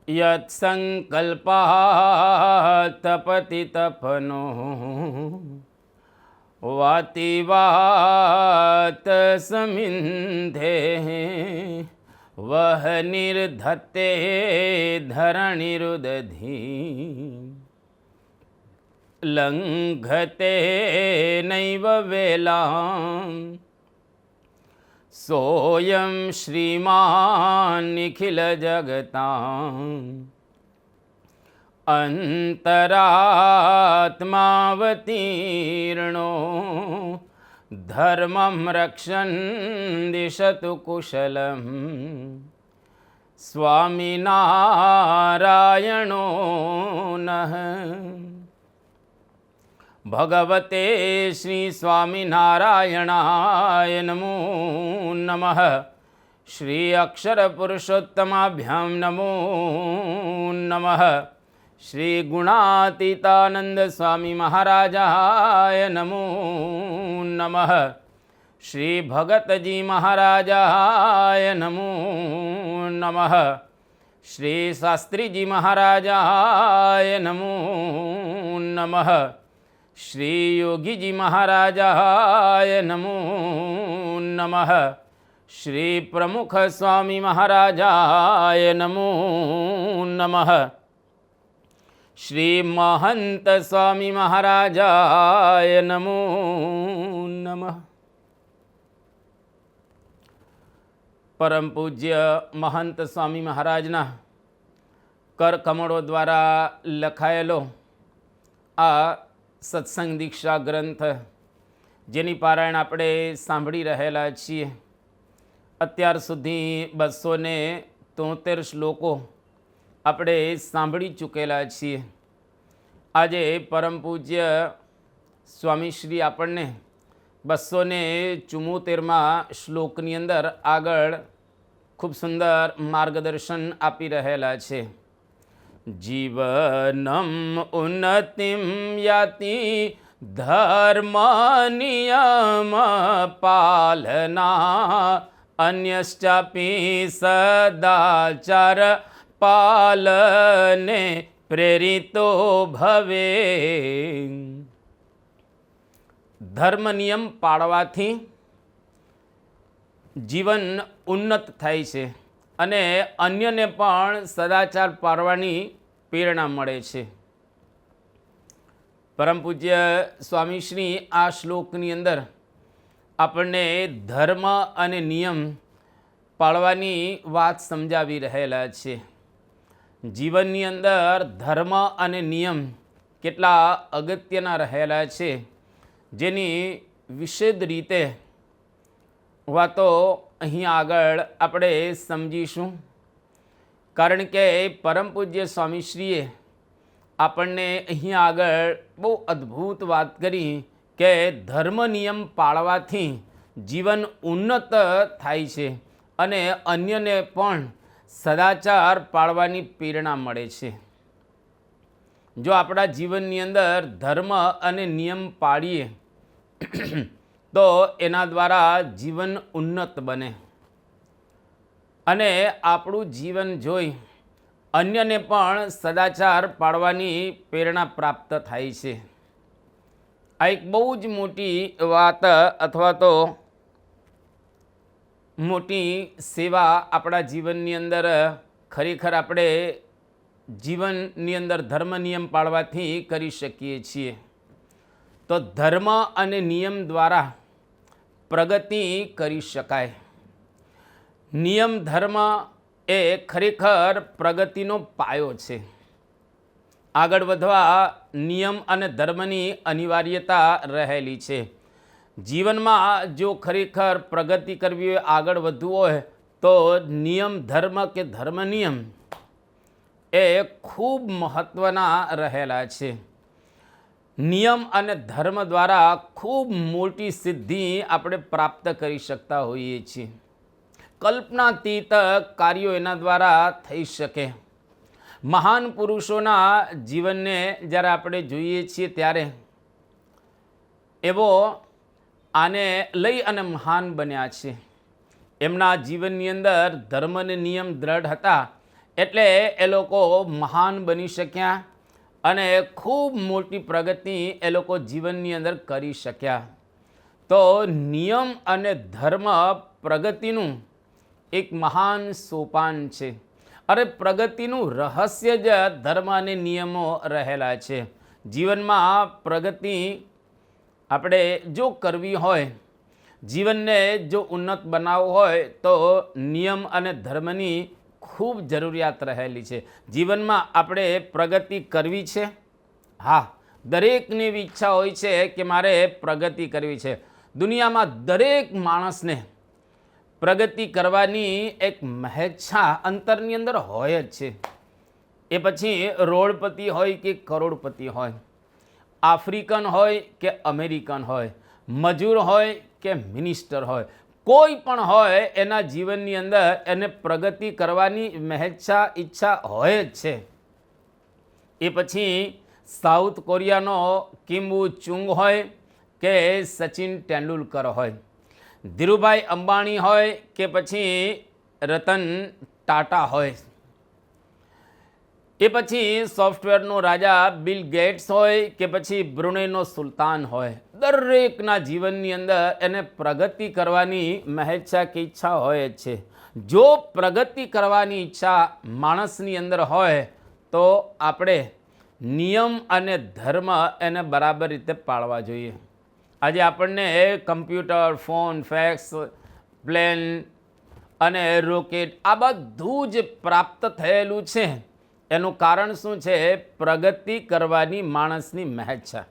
यत्सङ्कल्पः तपति तपनो वातिवात समिन्धेः वह निर्धत्ते धरणिरुदधी लङ्घते नैव वेलाम् सोऽयं श्रीमान् निखिलजगताम् अन्तरात्मावतीर्णो धर्मं रक्षन् दिशतु कुशलम् स्वामिनारायणो नः। भगवते श्री स्वामिनारायणाय नमो नमः। श्री अक्षर पुरुषोत्तमाभ्यां नमो नमः। श्री गुणातीतानंद स्वामी महाराजाय नमो नमः। श्री भगतजी महाराजाय नमो नमः। श्री शास्त्रीजी महाराजाय नमो नमः। श्री योगीजी महाराजाय नमो नमः। श्री प्रमुख स्वामी महाराजाय नमो नमः। श्री महंत स्वामी महाराजाय नमो नमः। परम पूज्य महंत स्वामी महाराजना करकमळो द्वारा लखाયેલો आ सत्संग दीक्षा ग्रंथ जेनी पारायण આપણે સાંભળી રહેલા છીએ। અત્યાર સુધી 273 શ્લોકો આપણે સાંભળી ચૂકેલા છીએ। આજે પરમ પૂજ્ય સ્વામીશ્રી આપણને 274મા શ્લોકની અંદર આગળ ખૂબ સુંદર માર્ગદર્શન આપી રહેલા છે। जीवनम उन्नतिम याति धर्म नियम पालना अन्यश्चापि सदाचार पालने प्रेरितो भवे। धर्म नियम पाळवाथी जीवन उन्नत थाय छे અને અન્યને પણ સદાચાર પાળવાની પ્રેરણા મળે છે। પરમ પૂજ્ય સ્વામીશ્રી આ શ્લોકની અંદર આપણને ધર્મ અને નિયમ પાળવાની વાત સમજાવી રહેલા છે। જીવનની અંદર ધર્મ અને નિયમ કેટલા અગત્યના રહેલા છે જેની વિશેષ રીતે વાતો અહીં આગળ આપણે સમજીશું। કારણ કે પરમ પૂજ્ય સ્વામીશ્રીએ આપણને અહીં આગળ બહુ અદ્ભુત વાત કરી કે ધર્મ નિયમ પાળવાથી જીવન ઉન્નત થાય છે અને અન્યને પણ સદાચાર પાળવાની પ્રેરણા મળે છે। જો આપણા જીવનની અંદર ધર્મ અને નિયમ પાળીએ તો એના દ્વારા જીવન ઉન્નત બને અને આપણું જીવન જોઈ અન્યને પણ સદાચાર પાળવાની પ્રેરણા પ્રાપ્ત થાય છે। આ એક બહુ જ મોટી વાત અથવા તો મોટી સેવા આપણા જીવનની અંદર ખરેખર આપણે જીવનની અંદર ધર્મ નિયમ પાળવાથી કરી શકીએ છીએ। તો ધર્મ અને નિયમ દ્વારા પ્રગતિ કરી શકાય। નિયમ ધર્મ એ ખરેખર પ્રગતિનો પાયો છે। આગળ વધવા નિયમ અને ધર્મની અનિવાર્યતા રહેલી છે। જીવનમાં જો ખરેખર પ્રગતિ કરવી હોય, આગળ વધવું હોય તો નિયમ ધર્મ કે ધર્મ નિયમ એ ખૂબ મહત્વના રહેલા છે। નિયમ અને ધર્મ દ્વારા ખૂબ મોટી સિદ્ધિ આપણે પ્રાપ્ત કરી શકતા હોઈએ છીએ। કલ્પનાતીત કાર્યો એના દ્વારા થઈ શકે। મહાન પુરુષોના જીવનને જ્યારે આપણે જોઈએ છીએ ત્યારે એવો આને લઈ અને મહાન બન્યા છે। એમના જીવનની અંદર ધર્મ અને નિયમ દ્રઢ હતા એટલે એ લોકો મહાન બની શક્યા અને ખૂબ મોટી પ્રગતિ એ લોકો જીવનની અંદર કરી શક્યા. તો નિયમ અને ધર્મ પ્રગતિનું એક મહાન સોપાન છે. અરે પ્રગતિનું રહસ્ય જ ધર્મ અને નિયમો રહેલા છે. જીવનમાં પ્રગતિ આપણે જો કરવી હોય, જીવનને જો ઉન્નત બનાવવું હોય તો નિયમ અને ધર્મની ખૂબ જરૂરિયાત રહેલી છે. જીવનમાં આપણે પ્રગતિ કરવી છે. હા, દરેકની એવી ઈચ્છા હોય છે કે મારે પ્રગતિ કરવી છે. દુનિયામાં દરેક માણસને પ્રગતિ કરવાની એક મહેચ્છા અંતરની અંદર હોય જ છે. એ પછી રોડપતિ હોય કે કરોડપતિ હોય, આફ્રિકન હોય કે અમેરિકન હોય, મજૂર હોય કે મિનિસ્ટર હોય, કોઈ પણ હોય, એના જીવનની અંદર એને પ્રગતિ કરવાની મહેચ્છા ઈચ્છા હોય જ છે. એ પછી સાઉથ કોરિયાનો કિમ વુ ચુંગ હોય કે સચિન તેંડુલકર હોય, ધીરુભાઈ અંબાણી હોય કે પછી રતન ટાટા હોય, એ પછી સોફ્ટવેરનો રાજા બિલ ગેટ્સ હોય કે પછી બ્રુનેઈનો સુલતાન હોય, દરેકના જીવનની અંદર એને પ્રગતિ કરવાની મહેચ્છા કે ઈચ્છા હોય જ છે. જો પ્રગતિ કરવાની ઈચ્છા માણસની અંદર હોય તો આપણે નિયમ અને ધર્મ એને બરાબર રીતે પાળવા જોઈએ. આજે આપણને કમ્પ્યુટર, ફોન, ફેક્સ, પ્લેન અને રોકેટ આ બધું જ પ્રાપ્ત થયેલું છે. એનું કારણ શું છે? પ્રગતિ કરવાની માણસની મહેચ્છા.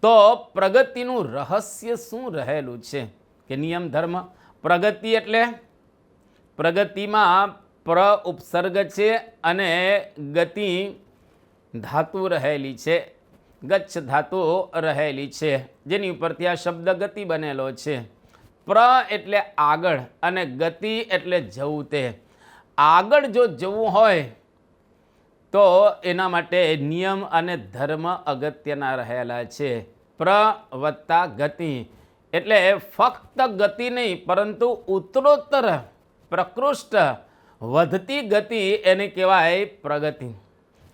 તો પ્રગતિનું રહસ્ય શું રહેલું છે કે નિયમ ધર્મ? પ્રગતિ એટલે પ્રગતિમાં પ્ર ઉપસર્ગ છે અને ગતિ ધાતુ રહેલી છે, ગચ્છ ધાતુ રહેલી છે, જેની ઉપરથી આ શબ્દ ગતિ બનેલો છે. પ્ર એટલે આગળ અને ગતિ એટલે જવું. તે આગળ જો જવું હોય તો એના માટે નિયમ અને ધર્મ અગત્યના રહેલા છે. પ્ર વત્તા ગતિ એટલે ફક્ત ગતિ નહીં પરંતુ ઉત્તરોત્તર પ્રકૃષ્ટ વધતી ગતિ એને કહેવાય પ્રગતિ.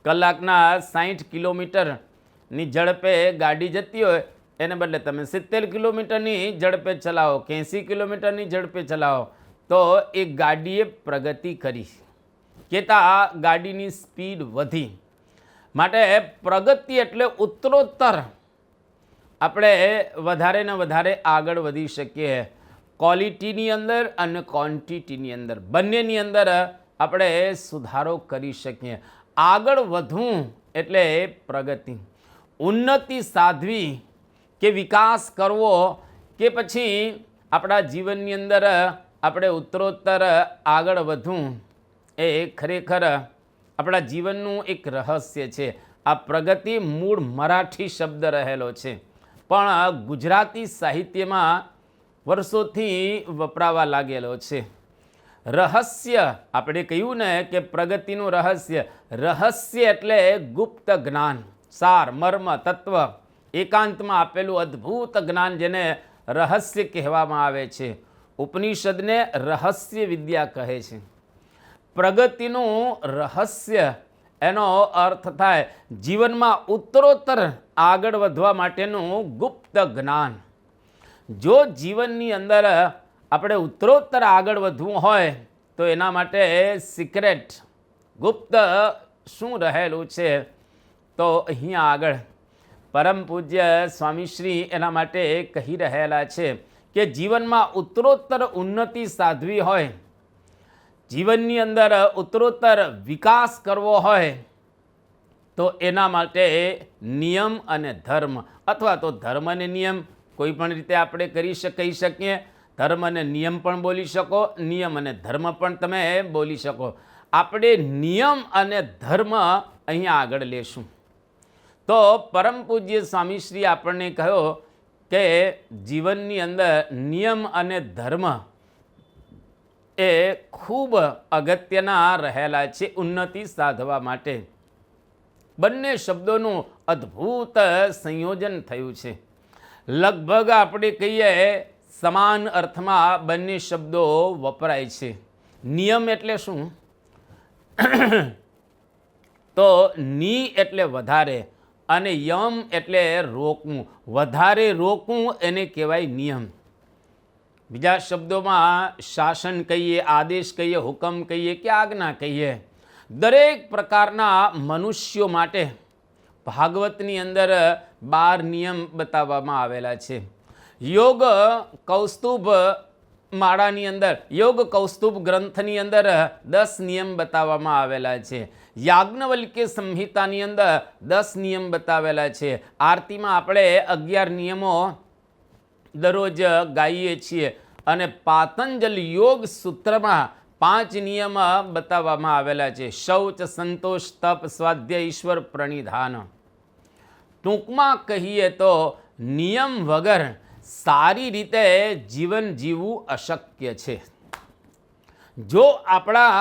કલાકના 60 કિલોમીટરની ઝડપે ગાડી જતી હોય એને બદલે તમે 70 કિલોમીટરની ઝડપે ચલાવો કે 80 કિલોમીટરની ઝડપે ચલાવો તો એ ગાડીએ પ્રગતિ કરી, કહેતા ગાડીની સ્પીડ વધી. માટે પ્રગતિ એટલે ઉત્તરોત્તર આપણે વધારે ને વધારે આગળ વધી શકીએ. ક્વોલિટીની અંદર અને ક્વોન્ટિટીની અંદર બંનેની અંદર આપણે સુધારો કરી શકીએ. આગળ વધવું એટલે પ્રગતિ. ઉન્નતિ સાધવી કે વિકાસ કરવો કે પછી આપણા જીવનની અંદર આપણે ઉત્તરોત્તર આગળ વધવું એ ખરેખર આપણા જીવનનું એક રહસ્ય છે. આ પ્રગતિ મૂળ મરાઠી શબ્દ રહેલો છે પણ ગુજરાતી સાહિત્યમાં વર્ષોથી વપરાવા લાગેલો છે. રહસ્ય આપણે કહ્યું ને કે પ્રગતિનું રહસ્ય. રહસ્ય એટલે ગુપ્ત જ્ઞાન, સાર, મર્મ, તત્વ, એકાંતમાં આપેલું અદ્ભુત જ્ઞાન જેને રહસ્ય કહેવામાં આવે છે. ઉપનિષદને રહસ્ય વિદ્યા કહે છે. પ્રગતિનું રહસ્ય એનો અર્થ થાય જીવનમાં ઉત્તરોત્તર આગળ વધવા માટેનું ગુપ્ત જ્ઞાન. જો જીવનની અંદર આપણે ઉત્તરોત્તર આગળ વધવું હોય તો એના માટે સિક્રેટ ગુપ્ત શું રહેલું છે તો અહીંયા આગળ પરમ પૂજ્ય સ્વામીશ્રી એના માટે કહી રહેલા છે કે જીવનમાં ઉત્તરોત્તર ઉન્નતિ સાધવી હોય, જીવનની અંદર ઉત્તરોત્તર વિકાસ કરવો હોય તો એના માટે નિયમ અને ધર્મ અથવા તો ધર્મ અને નિયમ કોઈ પણ રીતે આપણે કહી શકીએ. ધર્મ અને નિયમ પણ બોલી શકો, નિયમ અને ધર્મ પણ તમે બોલી શકો. આપણે નિયમ અને ધર્મ અહીંયા આગળ લેશું. તો પરમ પૂજ્ય સ્વામીશ્રી આપણને કહ્યો કે જીવનની અંદર નિયમ અને ધર્મ એ ખૂબ અગત્યના રહેલા છે ઉન્નતિ સાધવા માટે. બંને શબ્દોનું અદ્ભુત સંયોજન થયું છે. લગભગ આપણે કહીએ સમાન અર્થમાં બંને શબ્દો વપરાય છે. નિયમ એટલે શું? તો ની એટલે વધારે અને યમ એટલે રોકવું. વધારે રોકવું એને કહેવાય નિયમ. બીજા શબ્દોમાં શાસન કહીએ, આદેશ કહીએ, હુકમ કહીએ કે આજ્ઞા કહીએ, દરેક પ્રકારના મનુષ્યો માટે ભાગવતની અંદર 12 નિયમ બતાવવામાં આવેલા છે. યોગ કૌસ્તુભ માળાની અંદર, યોગ કૌસ્તુભ ગ્રંથની અંદર 10 નિયમ બતાવવામાં આવેલા છે. યાજ્ઞવલ્ક્ય સંહિતાની અંદર 10 નિયમ બતાવેલા છે. આરતીમાં આપણે 11 નિયમો દરરોજ ગાઈએ છીએ અને પાતંજલ યોગ સૂત્રમાં 5 નિયમ બતાવવામાં આવેલા છે. શૌચ, સંતોષ, તપ, સ્વાધ્યાય, ઈશ્વર પ્રણિધાન. ટૂંકમાં કહીએ તો નિયમ વગર સારી રીતે જીવન જીવવું અશક્ય છે. જો આપણા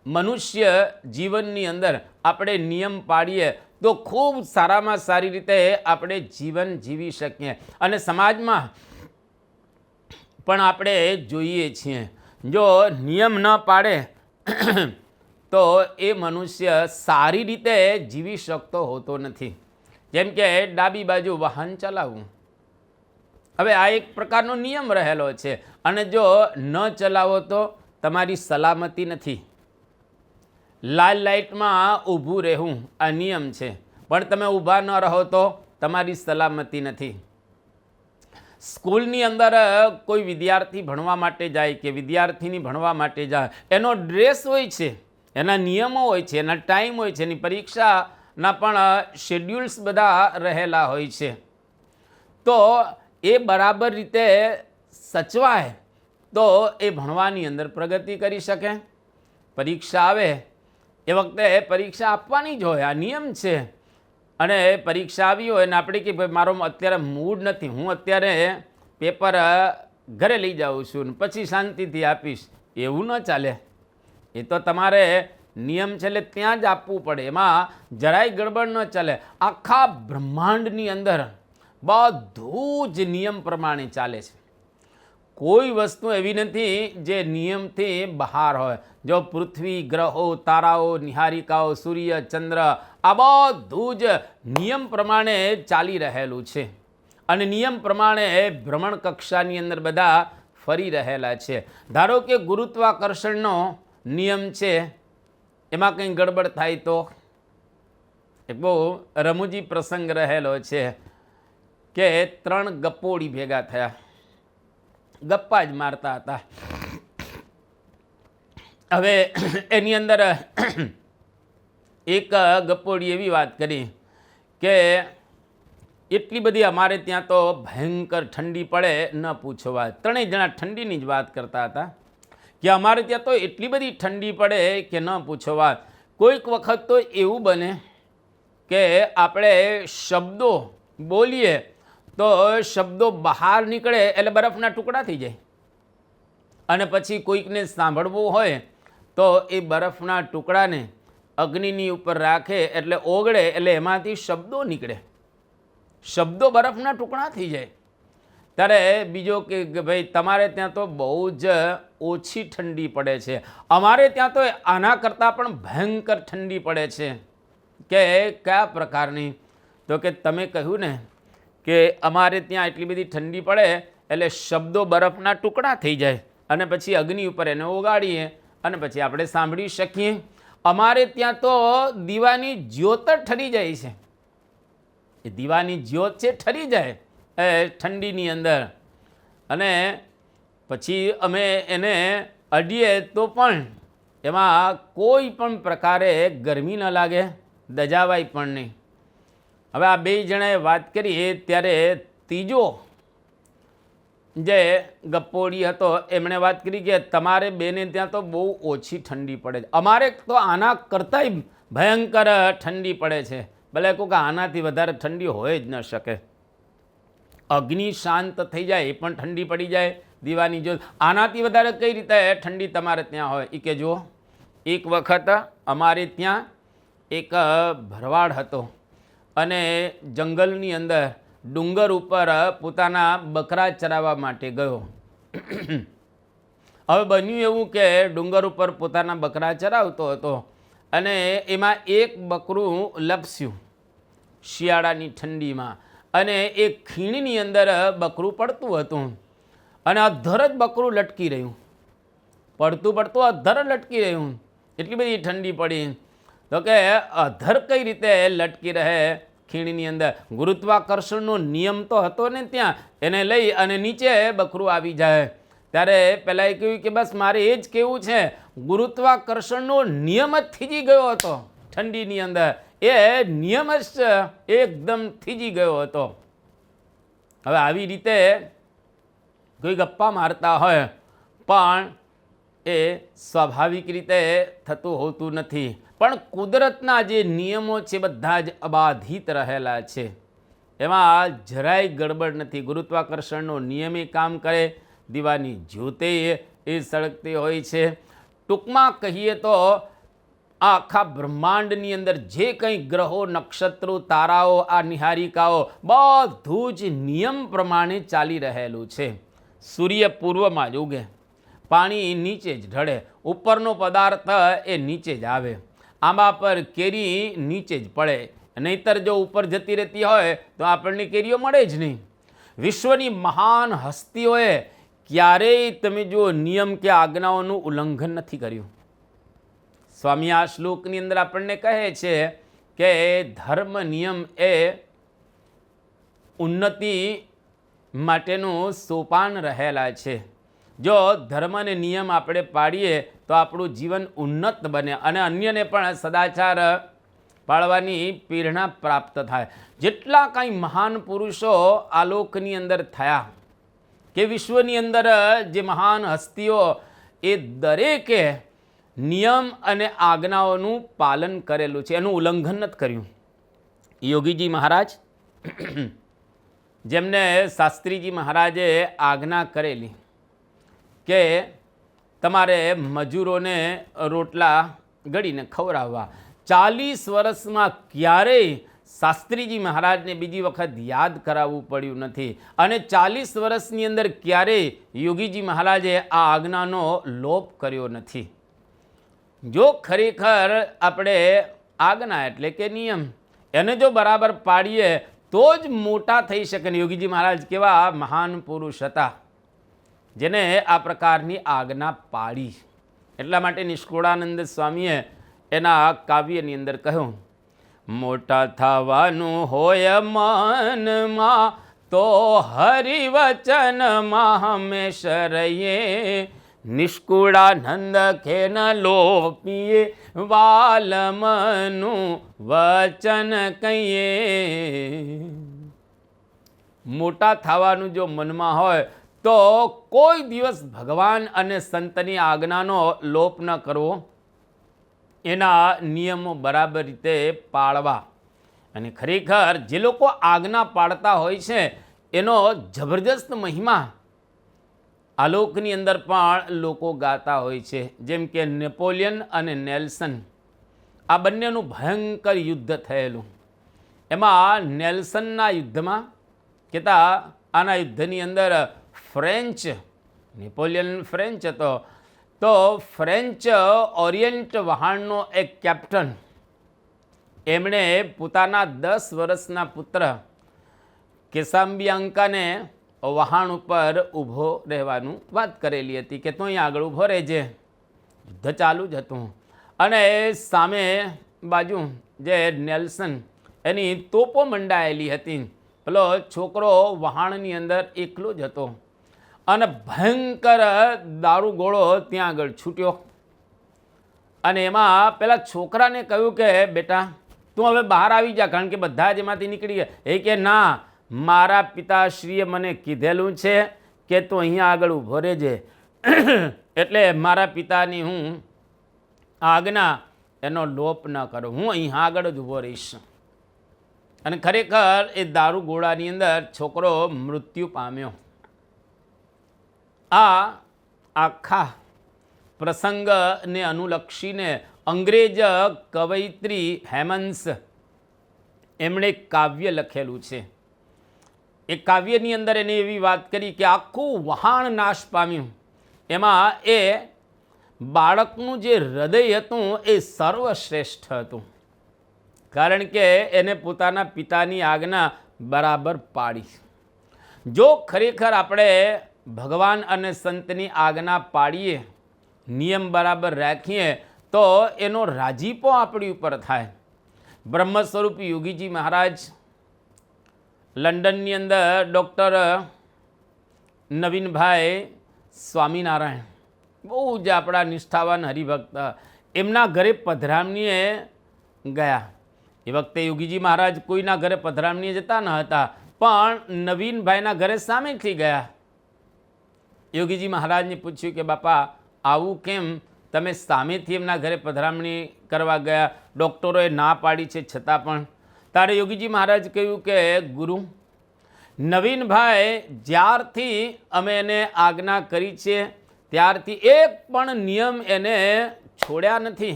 મનુષ્ય જીવનની અંદર આપણે નિયમ પાડીએ તો ખૂબ સારામાં સારી રીતે આપણે જીવન જીવી શકીએ. અને સમાજમાં પણ આપણે જોઈએ છીએ, જો નિયમ ન પાડે તો એ મનુષ્ય સારી રીતે જીવી શકતો હોતો નથી. જેમ કે ડાબી બાજુ વાહન ચલાવવું, હવે આ એક પ્રકારનો નિયમ રહેલો છે અને જો ન ચલાવો તો તમારી સલામતી નથી. લાલ લાઇટમાં ઊભું રહેવું આ નિયમ છે, પણ તમે ઊભા ન રહો તો તમારી સલામતી નથી. સ્કૂલની અંદર કોઈ વિદ્યાર્થી ભણવા માટે જાય કે વિદ્યાર્થીની ભણવા માટે જાય, એનો ડ્રેસ હોય છે, એના નિયમો હોય છે, એના ટાઈમ હોય છે, એની પરીક્ષાના પણ શેડ્યુલ્સ બધા રહેલા હોય છે. તો એ બરાબર રીતે સચવાય તો એ ભણવાની અંદર પ્રગતિ કરી શકે. પરીક્ષા આવે એ વખતે પરીક્ષા આપવાની જ હોય, આ નિયમ છે. અને પરીક્ષા આવી હોય ને આપણે કે ભાઈ મારો અત્યારે મૂડ નથી, હું અત્યારે પેપર ઘરે લઈ જાઉં છું ને પછી શાંતિથી આપીશ, એવું ન ચાલે. એ તો તમારે નિયમ છે એટલે ત્યાં જ આપવું પડે, એમાં જરાય ગડબડ ન ચાલે. આખા બ્રહ્માંડની અંદર બધું જ નિયમ પ્રમાણે ચાલે છે. કોઈ વસ્તુ એવી નથી જે નિયમથી બહાર હોય. જો પૃથ્વી, ગ્રહો, તારાઓ, નિહારિકાઓ, સૂર્ય, ચંદ્ર આ બધું જ નિયમ પ્રમાણે ચાલી રહેલું છે અને નિયમ પ્રમાણે ભ્રમણ કક્ષાની અંદર બધા ફરી રહેલા છે. ધારો કે ગુરુત્વાકર્ષણનો નિયમ છે, એમાં કંઈ ગડબડ થાય તો એક બહુ રમૂજી પ્રસંગ રહેલો છે કે 3 ગપ્પોડી ભેગા થયા, ગપ્પા જ મારતા હતા. હવે એની અંદર એક ગપ્પોડી એવી વાત કરી કે એટલી બધી અમારે ત્યાં તો ભયંકર ઠંડી પડે ન પૂછો વાત. 3 જણા ઠંડીની જ વાત કરતા હતા કે અમારે ત્યાં તો એટલી બધી ઠંડી પડે કે ન પૂછો વાત. કોઈક વખત તો એવું બને કે આપણે શબ્દો બોલીએ તો શબ્દો બહાર નીકળે એટલે બરફના ટુકડા થઈ જાય અને પછી કોઈકને સાંભળવું હોય તો એ બરફના ટુકડાને અગ્નિની ઉપર રાખે એટલે ઓગળે એટલે એમાંથી શબ્દો નીકળે, શબ્દો બરફના ટુકડા થઈ જાય. ત્યારે બીજો કે ભાઈ તમારે ત્યાં તો બહુ જ ઓછી ઠંડી પડે છે, અમારે ત્યાં તો આના કરતાં પણ ભયંકર ઠંડી પડે છે. કે કયા પ્રકારની? તો કે તમે કહ્યું ને કે અમારે ત્યાં એટલી બધી ઠંડી પડે એટલે શબ્દો બરફના ટુકડા થઈ જાય અને પછી અગ્નિ ઉપર એને ઓગાળીએ અને પછી આપણે સાંભળી શકીએ. અમારે ત્યાં તો દીવાની જ્યોત ઠરી જાય છે, એ દીવાની જ્યોત છે ઠરી જાય ઠંડીની અંદર અને પછી અમે એને અડીએ તો પણ એમાં કોઈ પણ પ્રકારે ગરમી ન લાગે, દજાવાય પણ નહીં. હવે આ 2 જણાએ વાત કરી ત્યારે ત્રીજો જે ગપ્પોડી હતો એમણે વાત કરી કે તમારે બેને ત્યાં તો બહુ ઓછી ઠંડી પડે છે, અમારે તો આના કરતાંય ભયંકર ઠંડી પડે છે. ભલે કહું કે આનાથી વધારે ઠંડી હોય જ ન શકે. અગ્નિ શાંત થઈ જાય એ પણ ઠંડી પડી જાય દીવાની જો, આનાથી વધારે કઈ રીતે ઠંડી તમારે ત્યાં હોય? એ કે જુઓ, એક વખત અમારે ત્યાં એક ભરવાડ હતો અને જંગલની અંદર ડુંગર ઉપર પોતાના બકરા ચરાવવા માટે ગયો હવે બન્યું એવું કે ડુંગર ઉપર પોતાના બકરા ચરાવતો હતો અને એમાં એક બકરું લપસ્યું શિયાળાની ઠંડીમાં, અને એ ખીણની અંદર બકરું પડતું હતું અને અધર જ બકરું લટકી રહ્યું, પડતું અધર લટકી રહ્યું, એટલી બધી ઠંડી પડી. તો કે અધર કઈ રીતે લટકી રહે ખીણની અંદર? ગુરુત્વાકર્ષણનો નિયમ તો હતો ને ત્યાં, એને લઈ અને નીચે બકરું આવી જાય. ત્યારે પહેલાં એ કહ્યું કે બસ મારે એ જ કહેવું છે, ગુરુત્વાકર્ષણનો નિયમ જ થીજી ગયો હતો ઠંડીની અંદર, એ નિયમ જ એકદમ થીજી ગયો હતો. હવે આવી રીતે કોઈ ગપ્પા મારતા હોય પણ એ સ્વાભાવિક રીતે થતું હોતું નથી. પણ કુદરતના જે નિયમો છે બધા જ અબાધિત રહેલા છે, એમાં જરાય ગડબડ નથી. ગુરુત્વાકર્ષણનો નિયમે કામ કરે, દીવાની જ્યોતે એ સળગતી હોય છે. ટૂંકમાં કહીએ તો આ આખા બ્રહ્માંડની અંદર જે કંઈ ગ્રહો, નક્ષત્રો, તારાઓ, આ નિહારિકાઓ બધું જ નિયમ પ્રમાણે ચાલી રહેલું છે. સૂર્ય પૂર્વમાં જ ઉગે, પાણી નીચે જ ઢળે, ઉપરનો પદાર્થ એ નીચે જ આવે, આંબા પર કેરી નીચે જ પડે, નહીંતર જો ઉપર જતી રહેતી હોય તો આપણને કેરીઓ મળે જ નહીં. વિશ્વની મહાન હસ્તીઓએ ક્યારેય તમે જો નિયમ કે આજ્ઞાઓનું ઉલ્લંઘન નથી કર્યું. સ્વામી આ શ્લોકની અંદર આપણને કહે છે કે ધર્મ નિયમ એ ઉન્નતિ માટેનું સોપાન રહેલા છે. જો ધર્મ અને નિયમ આપણે પાડીએ તો આપણું જીવન ઉન્નત બને અને અન્યને પણ સદાચાર પાળવાની પ્રેરણા પ્રાપ્ત થાય. જેટલા કાંઈ મહાન પુરુષો આલોકની અંદર થયા કે વિશ્વની અંદર જે મહાન હસ્તીઓ, એ દરેકે નિયમ અને આજ્ઞાઓનું પાલન કરેલું છે, એનું ઉલ્લંઘન નથી કર્યું. યોગીજી મહારાજ, જેમને શાસ્ત્રીજી મહારાજે આજ્ઞા કરેલી કે તમારે મજૂરોને રોટલા ગળીને ખવડાવવા, 40 વર્ષમાં ક્યારેય શાસ્ત્રીજી મહારાજને બીજી વખત યાદ કરાવવું પડ્યું નથી. અને 40 વર્ષની અંદર ક્યારેય યોગીજી મહારાજે આ આજ્ઞાનો લોપ કર્યો નથી. જો ખરેખર આપણે આજ્ઞા એટલે કે નિયમ એને જો બરાબર પાડીએ તો જ મોટા થઈ શકે. યોગીજી મહારાજ કેવા મહાન પુરુષ હતા જેને આ પ્રકારની આજ્ઞા પાડી. એટલા માટે નિષ્કુળાનંદ સ્વામીએ એના કાવ્યની અંદર કહ્યું, મોટા થવાનું હોય મનમાં તો હરિવચનમાં હંમેશ રહીએ, નિષ્કુળાનંદ ખેન લોપીએ વાલમનું વચન કહીએ. મોટા થવાનું જો મનમાં હોય તો કોઈ દિવસ ભગવાન અને સંતની આજ્ઞાનો લોપ ન કરવો, એના નિયમો બરાબર રીતે પાળવા. અને ખરેખર જે લોકો આજ્ઞા પાળતા હોય છે એનો જબરજસ્ત મહિમા આલોકની અંદર પણ લોકો ગાતા હોય છે. જેમ કે નેપોલિયન અને નેલ્સન, આ બંનેનું ભયંકર યુદ્ધ થયેલું. એમાં નેલ્સનના યુદ્ધમાં કહેતા આના યુદ્ધની અંદર ફ્રેન્ચ, નેપોલિયન ફ્રેન્ચ હતો, તો ફ્રેન્ચ ઓરિયન્ટ વહાણનો એક કેપ્ટન, એમણે પોતાના 10 વર્ષના પુત્ર કેસામ્બિયાંકાને વહાણ ઉપર ઊભો રહેવાનું વાત કરેલી હતી કે તું અહીં આગળ ઊભો રહેજે. યુદ્ધ ચાલુ જ હતું અને સામે બાજુ જે નેલ્સન, એની તોપો મંડાયેલી હતી. પેલો છોકરો વહાણની અંદર એકલો જ હતો અને ભયંકર દારૂગોળો ત્યાં આગળ છૂટ્યો. અને એમાં પેલા છોકરાને કહ્યું કે બેટા તું હવે બહાર આવી જા, કારણ કે બધા જ એમાંથી નીકળી ગયા. એ કે ના, મારા પિતાશ્રીએ મને કીધેલું છે કે તું અહીંયા આગળ ઊભો રહેજે, એટલે મારા પિતાની હું આજ્ઞા એનો લોપ ન કરું, હું અહીંયા આગળ જ ઊભો રહીશ. અને ખરેખર એ દારૂગોળાની અંદર છોકરો મૃત્યુ પામ્યો. આ આખા પ્રસંગને અનુલક્ષીને અંગ્રેજ કવયિત્રી હેમન્સ, એમણે એક કાવ્ય લખેલું છે. એ કાવ્યની અંદર એને એવી વાત કરી કે આખું વહાણ નાશ પામ્યું, એમાં એ બાળકનું જે હૃદય હતું એ સર્વશ્રેષ્ઠ હતું, કારણ કે એને પોતાના પિતાની આજ્ઞા બરાબર પાડી. જો ખરેખર આપણે ભગવાન અને સંતની આજ્ઞા પાડીએ, નિયમ બરાબર રાખીએ, તો એનો રાજીપો આપણી ઉપર થાય. બ્રહ્મ સ્વરૂપ યોગીજી મહારાજ લંડનની અંદર ડૉક્ટર નવીનભાઈ સ્વામિનારાયણ, બહુ જ આપણા નિષ્ઠાવાન હરિભક્ત, એમના ઘરે પધરામણીએ ગયા. એ વખતે યોગીજી મહારાજ કોઈના ઘરે પધરામણીએ જતા ન હતા, પણ નવીનભાઈના ઘરે સામેથી ગયા. યોગીજી મહારાજને પૂછ્યું કે બાપા આવું કેમ, તમે સામેથી એમના ઘરે પધરામણી કરવા ગયા, ડૉક્ટરોએ ના પાડી છે છતાં પણ? ત્યારે યોગીજી મહારાજ કહ્યું કે ગુરુ, નવીનભાઈ જ્યારથી અમે એને આજ્ઞા કરી છે ત્યારથી એક પણ નિયમ એને છોડ્યા નથી,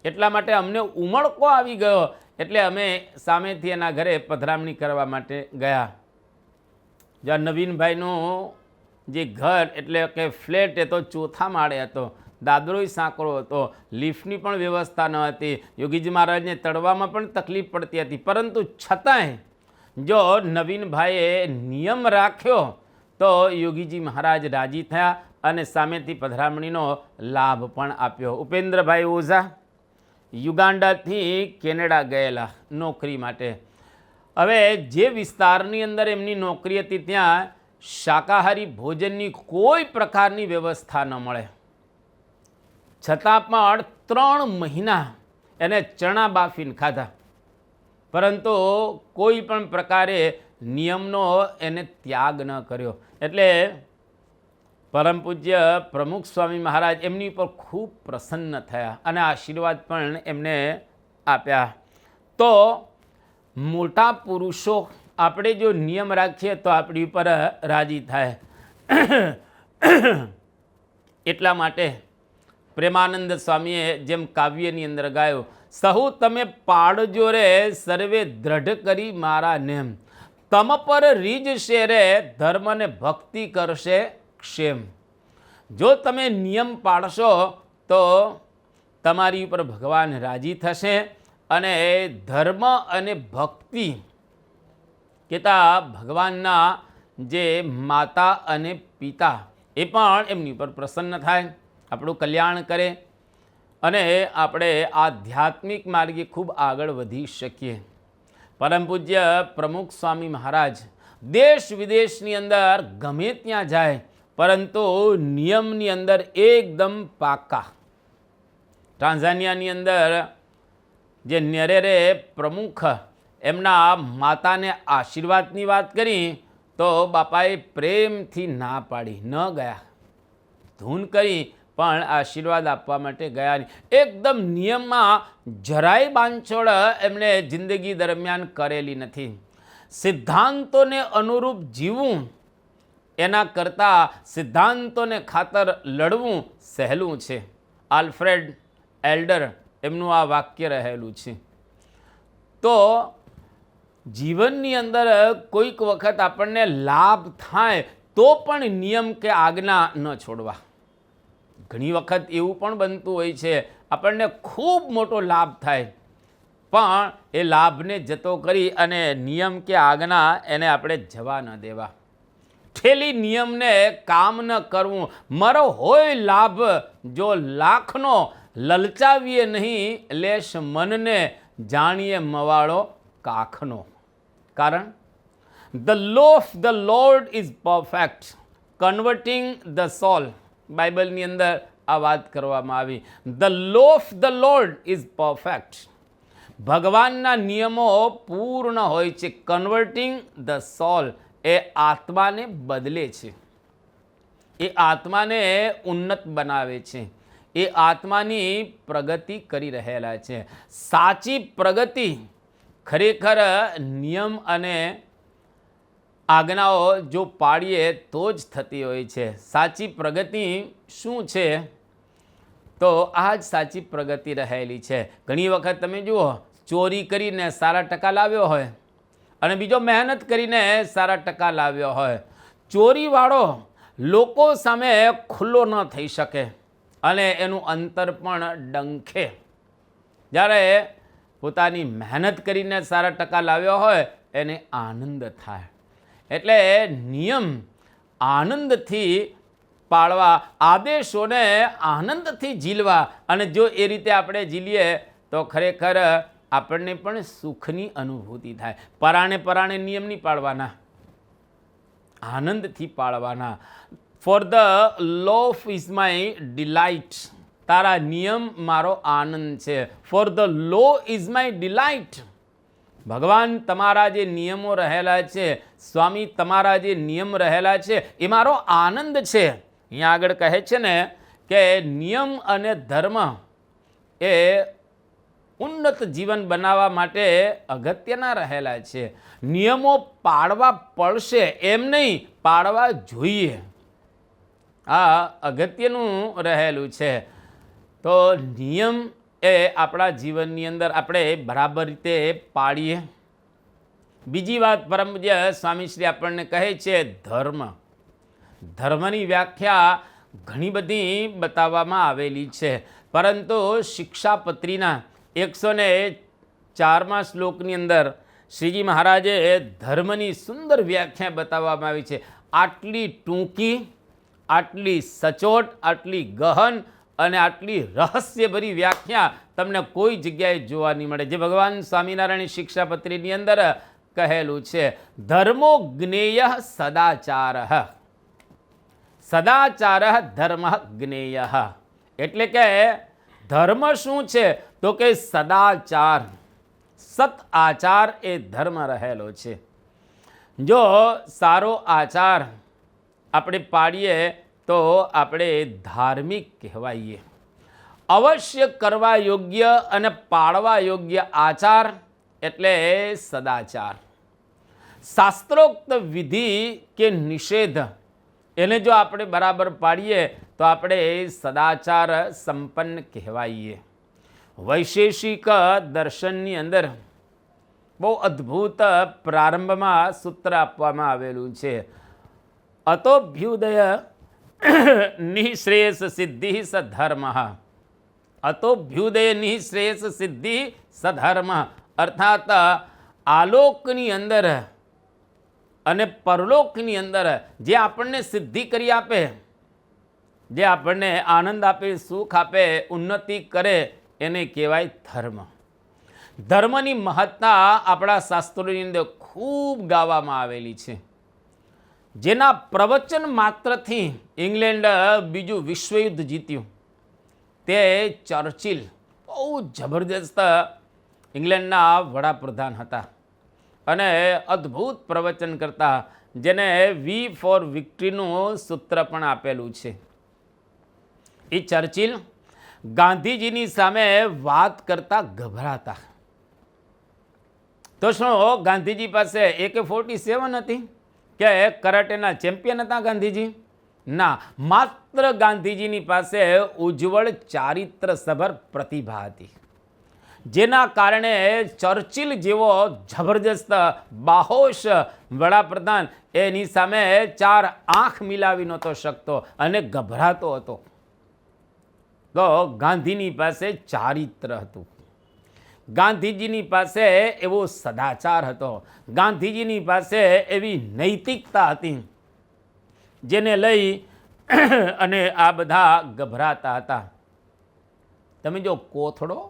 એટલા માટે અમને ઉમળકો આવી ગયો, એટલે અમે સામેથી એના ઘરે પધરામણી કરવા માટે ગયા. જ્યાં નવીનભાઈનું જે ઘર એટલે કે ફ્લેટ એ તો ચોથા માળે હતો, દાદરોય સાંકળો હતો, લિફ્ટની પણ વ્યવસ્થા ન હતી, યોગીજી મહારાજને તળવામાં પણ તકલીફ પડતી હતી, પરંતુ છતાંય જો નવીનભાઈએ નિયમ રાખ્યો તો યોગીજી મહારાજ રાજી થયા અને સામેથી પધરામણીનો લાભ પણ આપ્યો. ઉપેન્દ્રભાઈ ઓઝા યુગાન્ડાથી કેનેડા ગયેલા નોકરી માટે. હવે જે વિસ્તારની અંદર એમની નોકરી હતી ત્યાં શાકાહારી ભોજનની કોઈ પ્રકારની વ્યવસ્થા ન મળે, છતાં પણ 3 મહિના એને ચણા બાફીને ખાધા, પરંતુ કોઈ પણ પ્રકારે નિયમનો એને ત્યાગ ન કર્યો. એટલે પરમ પૂજ્ય પ્રમુખ સ્વામી મહારાજ એમની પર ખૂબ પ્રસન્ન થયા અને આશીર્વાદ પણ એમને આપ્યા. તો મોટા પુરુષો આપણે જો નિયમ રાખીએ તો આપણી ઉપર રાજી થાય. એટલા માટે પ્રેમાનંદ સ્વામીએ જેમ કાવ્યની અંદર ગાયો, સહુ તમે પાડજો રે સર્વે દ્રઢ કરી મારા નેમ, તમ પર રીજશે રે ધર્મ ને ભક્તિ કરશે ક્ષેમ. જો તમે નિયમ પાડશો તો તમારી ઉપર ભગવાન રાજી થશે અને ધર્મ અને ભક્તિ કહેતા ભગવાનના જે માતા અને પિતા એ પણ એમની પર પ્રસન્ન થાય, આપણું કલ્યાણ કરે અને આપણે આધ્યાત્મિક માર્ગે ખૂબ આગળ વધી શકીએ. પરમ પૂજ્ય પ્રમુખ સ્વામી મહારાજ દેશ વિદેશની અંદર ગમે ત્યાં જાય, પરંતુ નિયમની અંદર એકદમ પાકા. ટાંઝાનિયાની અંદર જે ન્યરેરે પ્રમુખ એમના માતાને આશીર્વાદની વાત કરી તો બાપાએ પ્રેમથી ના પાડી, ન ગયા. ધૂન કરી પણ આશીર્વાદ આપવા માટે ગયા નહીં. એકદમ નિયમમાં જરાય બાંધછોડ એમણે જિંદગી દરમિયાન કરેલી નથી. સિદ્ધાંતોને અનુરૂપ જીવવું એના કરતાં સિદ્ધાંતોને ખાતર લડવું સહેલું છે. આલ્ફ્રેડ એલ્ડર એમનું આ વાક્ય રહેલું છે. તો જીવનની અંદર કોઈક વખત આપણને લાભ થાય તો પણ નિયમ કે આજ્ઞા ન છોડવા. ઘણી વખત એવું પણ બનતું હોય છે, આપણને ખૂબ મોટો લાભ થાય પણ એ લાભને જતો કરી અને નિયમ કે આજ્ઞા એને આપણે જવા ન દેવા. ઠેલી નિયમને કામ ન કરવું. મારો હોય લાભ જો લાખનો, લલચાવીએ નહીં લેશ મનને, જાણીએ મવાળો કાખનો. કારણ the law of the Lord is perfect, converting the soul. બાઇબલની અંદર આ વાત કરવામાં આવી. The law of the Lord is perfect. ભગવાનના નિયમો પૂર્ણ હોય છે. કન્વર્ટિંગ ધ સોલ એ આત્માને બદલે છે, એ આત્માને ઉન્નત બનાવે છે, એ આત્માની પ્રગતિ કરી રહેલા છે. સાચી પ્રગતિ ખરેખર નિયમ અને આજ્ઞાઓ જો પાડીએ તો જ થતી હોય છે. સાચી પ્રગતિ શું છે? તો આ જ સાચી પ્રગતિ રહેલી છે. ઘણી વખત તમે જુઓ, ચોરી કરીને સારા ટકા લાવ્યો હોય અને બીજો મહેનત કરીને સારા ટકા લાવ્યો હોય. ચોરીવાળો લોકો સામે ખુલ્લો ન થઈ શકે અને એનું અંતર પણ ડંખે. જ્યારે પોતાની મહેનત કરીને સારા ટકા લાવ્યો હોય એને આનંદ થાય. એટલે નિયમ આનંદથી પાળવા, આદેશોને આનંદથી ઝીલવા, અને જો એ રીતે આપણે ઝીલીએ તો ખરેખર આપણને પણ સુખની અનુભૂતિ થાય. પરાણે પરાણે નિયમ નહીં પાળવાના, આનંદથી પાળવાના. For the law is my delight, તારા નિયમ મારો આનંદ છે. For the law is my delight, ભગવાન તમારા જે નિયમો રહેલા છે, સ્વામી તમારા જે નિયમ રહેલા છે એ મારો આનંદ છે. અહીંયા આગળ કહે છે ને કે નિયમ અને ધર્મ એ ઉન્નત જીવન બનાવવા માટે અગત્યના રહેલા છે. નિયમો પાળવા પડશે એમ નહીં, પાળવા જોઈએ, આ અગત્યનું રહેલું છે. તો નિયમ એ આપણા જીવનની અંદર આપણે બરાબર રીતે પાળીએ. બીજી વાત પરમ પૂજ્ય સ્વામીશ્રી આપણને કહે છે ધર્મ. ધર્મની વ્યાખ્યા ઘણી બધી બતાવવામાં આવેલી છે, પરંતુ શિક્ષાપત્રીના 104મા શ્લોકની અંદર શ્રીજી મહારાજે ધર્મની સુંદર વ્યાખ્યા બતાવવામાં આવી છે. આટલી ટૂંકી, આટલી સચોટ, આટલી ગહન અને આટલી રહસ્યભરી વ્યાખ્યા તમને કોઈ જગ્યાએ જોવા નહીં મળે, જે ભગવાન સ્વામિનારાયણ શિક્ષાપત્રીની અંદર કહેલું છે. ધર્મો જ્ઞેય સદાચાર, સદાચાર ધર્મ જ્ઞેય. એટલે કે ધર્મ શું છે તો કે સદાચાર, સત આચાર એ ધર્મ રહેલો છે. જો સારો આચાર આપણે પાડીએ તો આપણે ધાર્મિક કહેવાઈએ. અવશ્ય કરવા યોગ્ય અને પાળવા યોગ્ય આચાર એટલે સદાચાર. શાસ્ત્રોક્ત વિધિ કે નિષેધ એને જો આપણે બરાબર પાડીએ તો આપણે સદાચાર સંપન્ન કહેવાઈએ. વૈશેષિક દર્શનની અંદર બહુ અદ્ભુત પ્રારંભમાં સૂત્ર આપવામાં આવેલું છે. અતોભ્યુદય નિઃશ્રેયસ સિદ્ધિ સધર્મ, અતોભ્યુદય નિઃશ્રેયસ સિદ્ધિ સધર્મ, અર્થાત આલોકની અંદર અને પરલોકની અંદર જે આપણને સિદ્ધિ કરી આપે, જે આપણને આનંદ આપે, સુખ આપે, ઉન્નતિ કરે એને કહેવાય ધર્મ. ધર્મની મહત્તા આપણા શાસ્ત્રોની અંદર ખૂબ ગાવામાં આવેલી છે. જેના પ્રવચન માત્રથી ઇંગ્લેન્ડ બીજું વિશ્વયુદ્ધ જીત્યું તે ચર્ચિલ બહુ જબરજસ્ત ઇંગ્લેન્ડના વડાપ્રધાન હતા અને અદ્ભુત પ્રવચન કરતા, જેને વી ફોર વિક્ટરીનું સૂત્ર પણ આપેલું છે. એ ચર્ચિલ ગાંધીજીની સામે વાત કરતા ગભરાતા. તો શું ગાંધીજી પાસે AK-47 હતી કે કરાટેના ચેમ્પિયન હતા ગાંધીજી? ના, માત્ર ગાંધીજીની પાસે ઉજ્જવળ ચારિત્રસભર પ્રતિભા હતી, જેના કારણે ચર્ચિલ જેવો જબરજસ્ત બાહોશ વડાપ્રધાન એની સામે 4 આંખ મિલાવી નહોતો શકતો અને ગભરાતો હતો. તો ગાંધીની પાસે ચારિત્ર હતું, ગાંધીજીની પાસે એવો સદાચાર હતો, ગાંધીજીની પાસે એવી નૈતિકતા હતી, જેને લઈ અને આ બધા ગભરાતા હતા. તમે જો કોથળો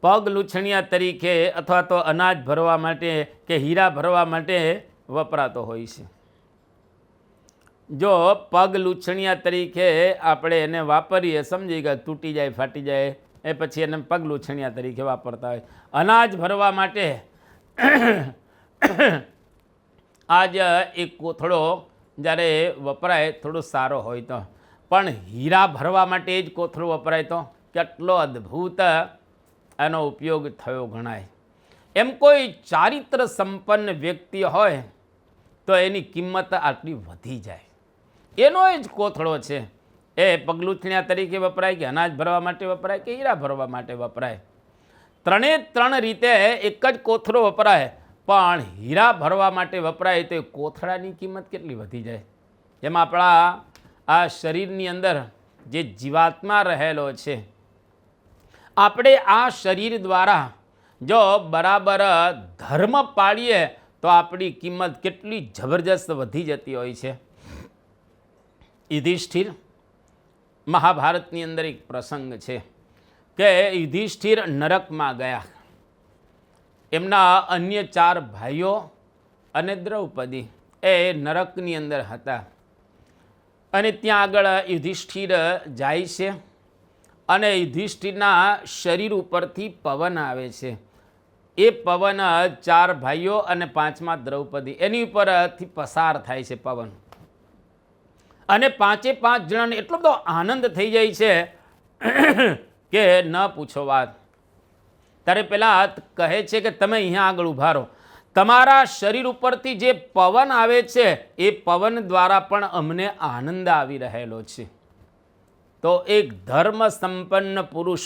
પગ લૂછણિયા તરીકે અથવા તો અનાજ ભરવા માટે કે હીરા ભરવા માટે વપરાતો હોય છે. જો પગ લૂછણિયા તરીકે આપણે એને વાપરીએ, સમજી ગયા, તૂટી જાય, ફાટી જાય, એ પછી એને પગ લૂછણિયા તરીકે વાપરતા હોય. અનાજ ભરવા માટે આજ એક કોથળો જ્યારે વપરાય થોડો સારો હોય તો, પણ હીરા ભરવા માટે જ કોથળો વપરાય તો કેટલો અદ્ભુત એનો ઉપયોગ થયો ગણાય. એમ કોઈ ચારિત્ર સંપન્ન વ્યક્તિ હોય તો એની કિંમત આટલી વધી જાય. એનો જ કોથળો છે એ પગલુછણિયા તરીકે વપરાય કે અનાજ ભરવા માટે વપરાય કે હીરા ભરવા માટે વપરાય. 3 રીતે એક જ કોથળો વપરાય, પણ હીરા ભરવા માટે વપરાય તો એ કોથળાની કિંમત કેટલી વધી જાય. એમાં આપણા આ શરીરની અંદર જે જીવાત્મા રહેલો છે, આપણે આ શરીર દ્વારા જો બરાબર ધર્મ પાળીએ તો આપણી કિંમત કેટલી જબરજસ્ત વધી જતી હોય છે. યુધિષ્ઠિર, મહાભારતની અંદર એક પ્રસંગ છે કે યુધિષ્ઠિર નરકમાં ગયા. એમના અન્ય 4 ભાઈઓ અને દ્રૌપદી એ નરકની અંદર હતા. અને ત્યાં આગળ યુધિષ્ઠિર જાય છે અને યુધિષ્ઠિરના શરીર ઉપરથી પવન આવે છે. એ પવન 4 ભાઈઓ અને 5મા દ્રૌપદી એની ઉપરથી પસાર થાય છે પવન. અને 5 જણાને એટલો બધો આનંદ થઈ જાય છે કે ન પૂછો વાત. ત્યારે પેલા કહે છે કે તમે અહીંયા આગળ ઊભા રહો, તમારા શરીર ઉપરથી જે પવન આવે છે એ પવન દ્વારા પણ અમને આનંદ આવી રહેલો છે. તો એક ધર્મ સંપન્ન પુરુષ,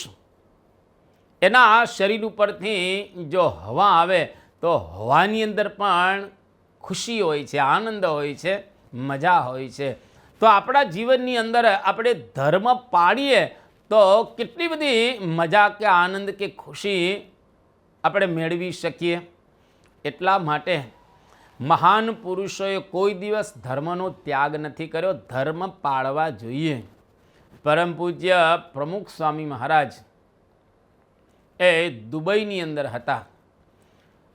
એના શરીર ઉપરથી જો હવા આવે તો હવાની અંદર પણ ખુશી હોય છે, આનંદ હોય છે, મજા હોય છે. તો આપણા જીવનની અંદર આપણે ધર્મ પાળીએ તો કેટલી બધી મજા કે આનંદ કે ખુશી આપણે મેળવી શકીએ. એટલા માટે મહાન પુરુષોએ કોઈ દિવસ ધર્મનો ત્યાગ નથી કર્યો, ધર્મ પાળવા જોઈએ. પરમ પૂજ્ય પ્રમુખ સ્વામી મહારાજ એ દુબઈની અંદર હતા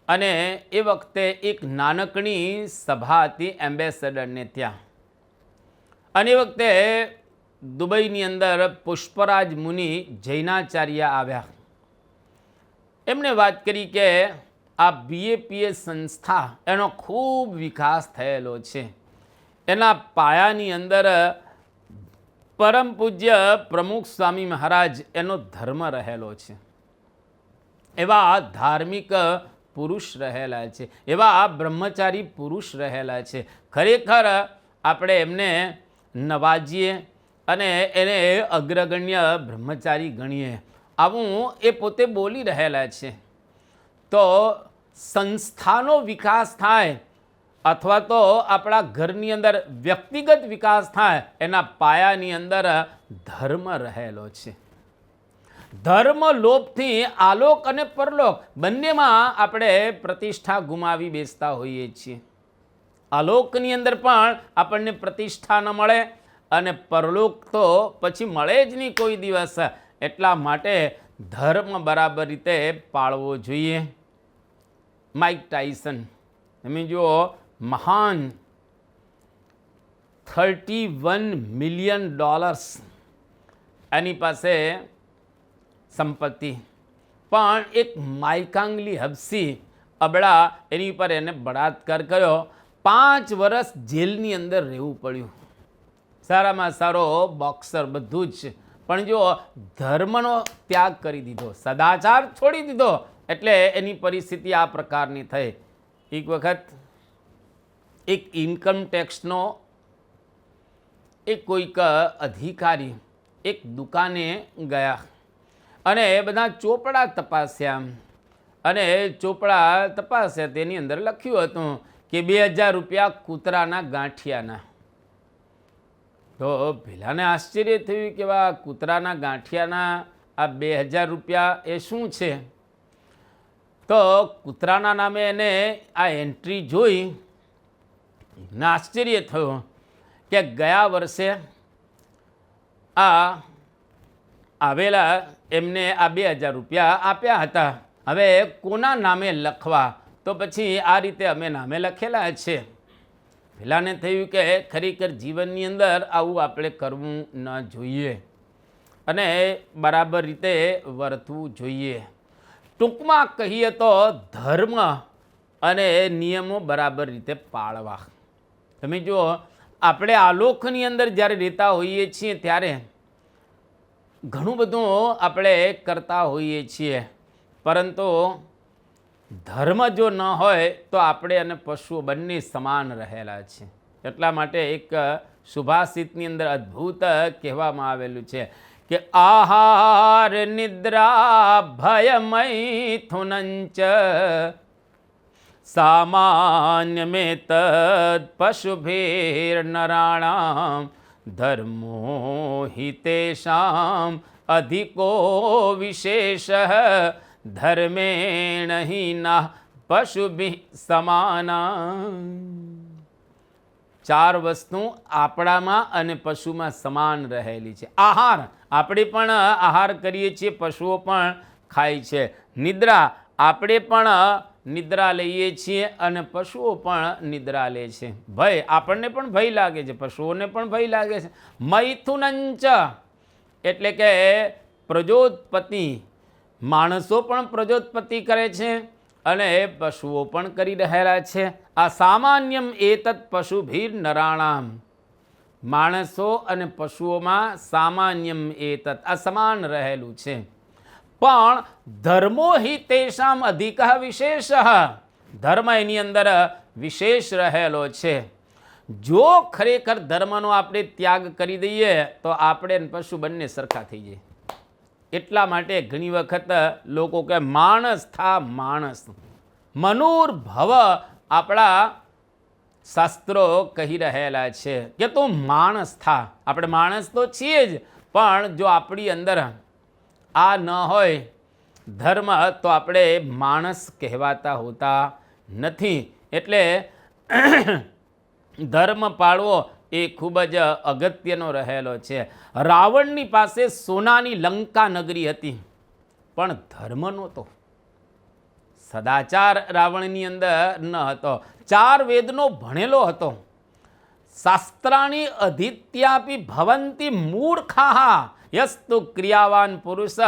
અને એ વખતે એક નાનકડી સભા હતી એમ્બેસેડરને ત્યાં. અને એ વખતે દુબઈની અંદર પુષ્પરાજ મુનિ જૈનાચાર્ય આવ્યા. એમણે વાત કરી કે આ BAPS સંસ્થા એનો ખૂબ વિકાસ થયેલો છે. એના પાયાની અંદર પરમ પૂજ્ય પ્રમુખ સ્વામી મહારાજ એનો ધર્મ રહેલો છે. એવા ધાર્મિક પુરુષ રહેલા છે, એવા બ્રહ્મચારી પુરુષ રહેલા છે. ખરેખર આપણે એમને નવાજીએ અને એને અગ્રગણ્ય બ્રહ્મચારી ગણીએ. આવું એ પોતે બોલી રહેલા છે. તો સંસ્થાનો વિકાસ થાય અથવા તો આપણા ઘરની અંદર વ્યક્તિગત વિકાસ થાય, એના પાયાની અંદર ધર્મ રહેલો છે. ધર્મ લોભથી આલોક અને પરલોક બંનેમાં આપણે પ્રતિષ્ઠા ગુમાવી બેસતા હોઈએ છીએ. આલોકની અંદર પણ આપણને પ્રતિષ્ઠા ન મળે અને પરલોક તો પછી મળે જ નહીં કોઈ દિવસ. એટલા માટે ધર્મ બરાબર રીતે પાળવો જોઈએ. માઇક ટાયસન, તમે જુઓ, મહાન $31 મિલિયન એની પાસે સંપત્તિ, પણ એક માયકાંગલી હબસી અબળા એની પર એને બળાત્કાર કર્યો. 5 વર્ષ જેલની અંદર રહેવું પડ્યું. સારામાં સારો બોક્સર બધું જ, પણ જો ધર્મનો ત્યાગ કરી દીધો, સદાચાર છોડી દીધો, એટલે એની પરિસ્થિતિ આ પ્રકારની થઈ. એક વખત એક ઇન્કમ ટેક્સનો એક કોઈક અધિકારી એક દુકાને ગયા અને બધા ચોપડા તપાસ્યા. અને ચોપડા તપાસ્યા તેની અંદર લખ્યું હતું કે 2000 રૂપિયા કૂતરાના ગાંઠિયાના. તો પેલાને આશ્ચર્ય થયું કે આ કૂતરાના ગાંઠિયાના આ 2000 રૂપિયા એ શું છે? તો કૂતરાના નામે એને આ એન્ટ્રી જોઈ ને આશ્ચર્ય થયું કે ગયા વર્ષે આ આવેલા એમને આ 2000 રૂપિયા આપ્યા હતા. હવે કોના નામે લખવા? તો પછી આ રીતે અમે નામે લખેલા છે. પેલાને થયું કે ખરેખર જીવનની અંદર આવું આપણે કરવું ન જોઈએ અને બરાબર રીતે વર્તવું જોઈએ. ટૂંકમાં કહીએ તો ધર્મ અને નિયમો બરાબર રીતે પાળવા. તમે જુઓ, આપણે આલોકની અંદર જ્યારે રહેતા હોઈએ છીએ ત્યારે ઘણું બધું આપણે કરતા હોઈએ છીએ, પરંતુ ધર્મ જો ન હોય તો આપણે અને પશુઓ બંને સમાન રહેલા છે. એટલા માટે એક સુભાષિતની અંદર અદ્ભુત કહેવામાં આવેલું છે કે આહાર નિદ્રા ભય મૈથુનંચ સામાન્યમેતદ પશુભીર્નરાણામ ધર્મો હિ તેષામ અધિકો વિશેષ ધર્મેણ હિ ના પશુભિઃ સમાના. ચાર વસ્તુ આપણામાં અને પશુમાં સમાન રહેલી છે. આહાર, આપણે પણ આહાર કરીએ છીએ, પશુઓ પણ ખાય છે. નિદ્રા, આપણે પણ નિદ્રા લઈએ છીએ અને પશુઓ પણ નિદ્રા લે છે. ભય, આપણને પણ ભય લાગે છે, પશુઓને પણ ભય લાગે છે. મૈથુનંચ એટલે કે પ્રજોત્પત્તિ, માણસો પણ પ્રજોત્પત્તિ કરે છે અને પશુઓ પણ કરી રહેલા છે. આ સામાન્યમ એતત પશુભીર નરાણામ, માણસો અને પશુઓમાં સામાન્યમ એતત, આ સમાન રહેલું છે. પણ ધર્મો હિ તેષામ અધિક વિશેષ, ધર્મ એની અંદર વિશેષ રહેલો છે. જો ખરેખર ધર્મનો આપણે ત્યાગ કરી દઈએ તો આપણે પશુ બંને સરખા થઈ જાય. એટલા માટે ઘણી વખત લોકો કે માણસ થા માણસ, મનુર્ભવ આપણા શાસ્ત્રો કહી રહેલા છે કે તું માણસ થા. આપણે માણસ તો છીએ જ, પણ જો આપણી અંદર આ ન હોય ધર્મ તો આપણે માણસ કહેવાતા હોતા નથી. એટલે ધર્મ પાળવો એ ખૂબ જ અગત્યનો રહેલો છે. રાવણની પાસે સોનાની લંકા નગરી હતી, પણ ધર્મ નહોતો. સદાચાર રાવણની અંદર ન હતો. ચાર વેદનો ભણેલો હતો. શાસ્ત્રાણી અધિત્યાપી ભવંતી મૂર્ખાઃ યસ્તુ ક્રિયાવાન પુરુષ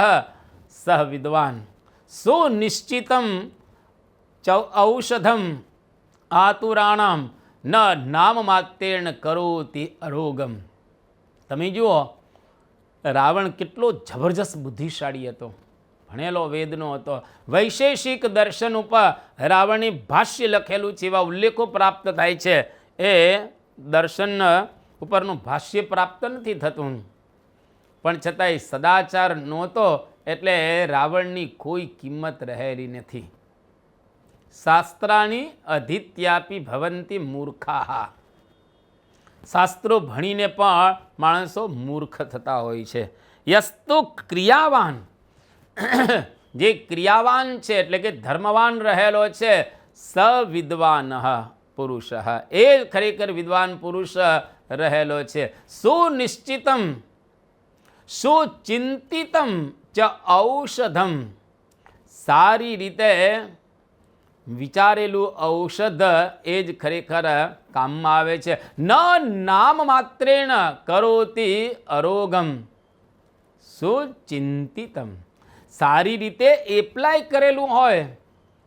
સહ વિદ્વાન સુનિશ્ચિતમ ઔષધમ આતુરાણામ ન નામ માત્રેણ કરોતિ અરોગમ. તમે જુઓ, રાવણ કેટલો જબરજસ્ત બુદ્ધિશાળી હતો, ભણેલો વેદનો હતો. વૈશેષિક દર્શન ઉપર રાવણે ભાષ્ય લખેલું છે, એવા ઉલ્લેખો પ્રાપ્ત થાય છે. એ દર્શન ઉપરનું ભાષ્ય પ્રાપ્ત નથી થતું, પણ છતાંય સદાચાર નહોતો એટલે રાવણની કોઈ કિંમત રહેલી નથી. શાસ્ત્રાણી અધિત્યાપી ભવંતી મૂર્ખાઃ, શાસ્ત્રો ભણીને પણ માણસો મૂર્ખ થતા હોય છે. યસ્તુ ક્રિયાવાન, જે ક્રિયાવાન છે એટલે કે ધર્મવાન રહેલો છે, સવિદ્વાન પુરુષ, એ ખરેખર વિદ્વાન પુરુષ રહેલો છે. સુનિશ્ચિતમ સુચિંતિતમ ચ ઔષધમ, સારી રીતે વિચારેલું ઔષધ એ જ ખરેખર કામમાં આવે છે. ન નામ માત્રેણ કરોતિ અરોગમ સુચિંતિતમ, સારી રીતે એપ્લાય કરેલું હોય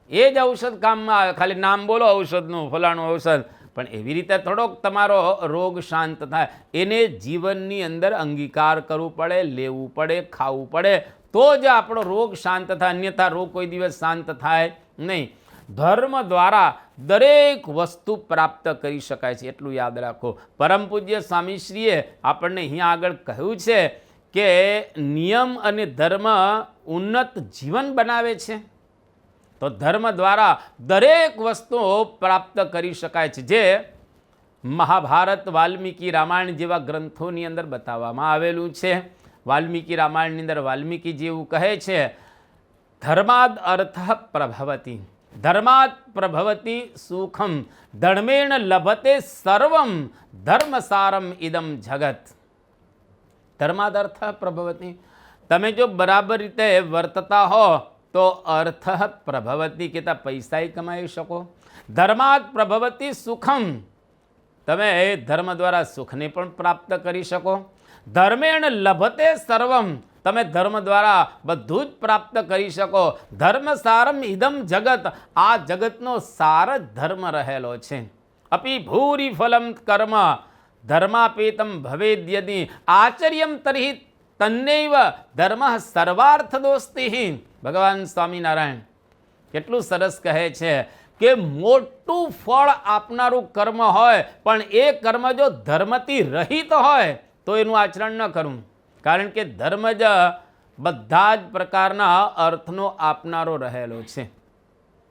એ જ ઔષધ કામમાં આવે. ખાલી નામ બોલો ઔષધનું, ફલાણું ઔષધ, પણ એવી રીતે થોડોક તમારો રોગ શાંત થાય. એને જીવનની અંદર અંગીકાર કરવું પડે, લેવું પડે, ખાવું પડે, તો જ આપણો રોગ શાંત થાય. અન્યથા રોગ કોઈ દિવસ શાંત થાય નહીં. ધર્મ દ્વારા દરેક વસ્તુ પ્રાપ્ત કરી શકાય છે, એટલું યાદ રાખો. પરમ પૂજ્ય સ્વામીશ્રીએ આપણને અહીંયા આગળ કહ્યું છે કે નિયમ અને ધર્મ ઉન્નત જીવન બનાવે છે. તો ધર્મ દ્વારા દરેક વસ્તુઓ પ્રાપ્ત કરી શકાય છે, જે મહાભારત, વાલ્મીકી રામાયણ જેવા ગ્રંથોની અંદર બતાવવામાં આવેલું છે. વાલ્મીકી રામાયણની અંદર વાલ્મીકીજી એવું કહે છે, ધર્માદ અર્થ પ્રભવતી, ધર્માત પ્રભવતી સુખમ, ધર્મેણ લભતે સર્વમ, ધર્મસારમ ઇદમ જગત. ધર્માદ અર્થ પ્રભવતી, તમે જો બરાબર રીતે વર્તતા હો તો અર્થ પ્રભવતી કહેતા પૈસાય કમાઈ શકો. ધર્માત પ્રભવતી સુખમ, તમે ધર્મ દ્વારા સુખને પણ પ્રાપ્ત કરી શકો. ધર્મેણ લભતે સર્વમ, તમે ધર્મ દ્વારા બધું જ પ્રાપ્ત કરી શકો. ધર્મસારમ ઇદમ જગત, આ જગતનો સાર જ ધર્મ રહેલો છે. અપી ભૂરી ફલમ કર્મ ધર્માપેતમ ભવેદ્યદિ આચર્યમ તર્હિ તન્નૈવ ધર્મ સર્વાર્થ દોસ્તિ. ભગવાન સ્વામિનારાયણ કેટલું સરસ કહે છે કે મોટું ફળ આપનારું કર્મ હોય, પણ એ કર્મ જો ધર્મથી રહિત હોય તો એનું આચરણ ન કરવું. કારણ કે ધર્મ જ બધા જ પ્રકારના અર્થનો આપનારો રહેલો છે.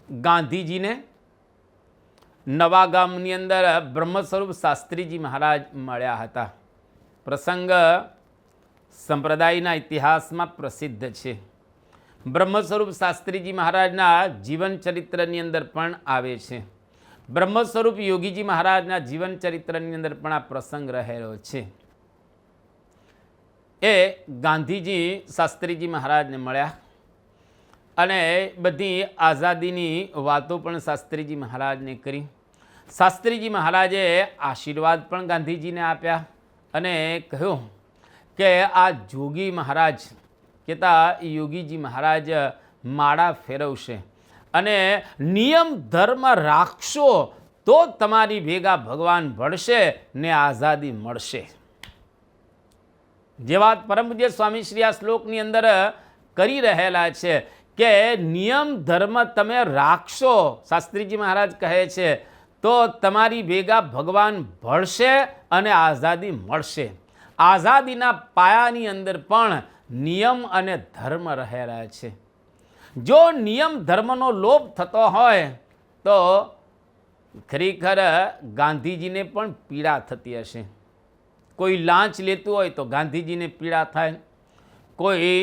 ગાંધીજીને નવા ગામની અંદર બ્રહ્મ સ્વરૂપ શાસ્ત્રીજી મહારાજ મળ્યા હતા. પ્રસંગ સંપ્રદાયના ઇતિહાસમાં પ્રસિદ્ધ છે. બ્રહ્મ સ્વરૂપ શાસ્ત્રીજી મહારાજના જીવન ચરિત્રની અંદર પણ આવે છે. બ્રહ્મ સ્વરૂપ યોગીજી મહારાજના જીવન ચરિત્રની અંદર પણ આ પ્રસંગ રહેલો છે. એ ગાંધીજી શાસ્ત્રીજી મહારાજને મળ્યા અને બધી આઝાદીની વાતો પણ શાસ્ત્રીજી મહારાજને કરી. શાસ્ત્રીજી મહારાજે આશીર્વાદ પણ ગાંધીજીને આપ્યા અને કહ્યું કે આ જોગી મહારાજ કહેતા યોગીજી મહારાજ માળા ફેરવશે અને નિયમ ધર્મ રાખશો તો તમારી ભેગા ભગવાન ભળશે ને આઝાદી મળશે. જે વાત પરમ પૂજ્ય સ્વામીશ્રી આ શ્લોકની અંદર કરી રહેલા છે કે નિયમ ધર્મ તમે રાખશો, શાસ્ત્રીજી મહારાજ કહે છે, તો તમારી ભેગા ભગવાન ભળશે અને આઝાદી મળશે. આઝાદીના પાયાની અંદર પણ નિયમ અને ધર્મ રહેલા છે. જો નિયમ ધર્મનો લોપ થતો હોય તો ખરેખર ગાંધીજીને પણ પીડા થતી હશે. કોઈ લાંચ લેતું હોય તો ગાંધીજીને પીડા થાય, કોઈ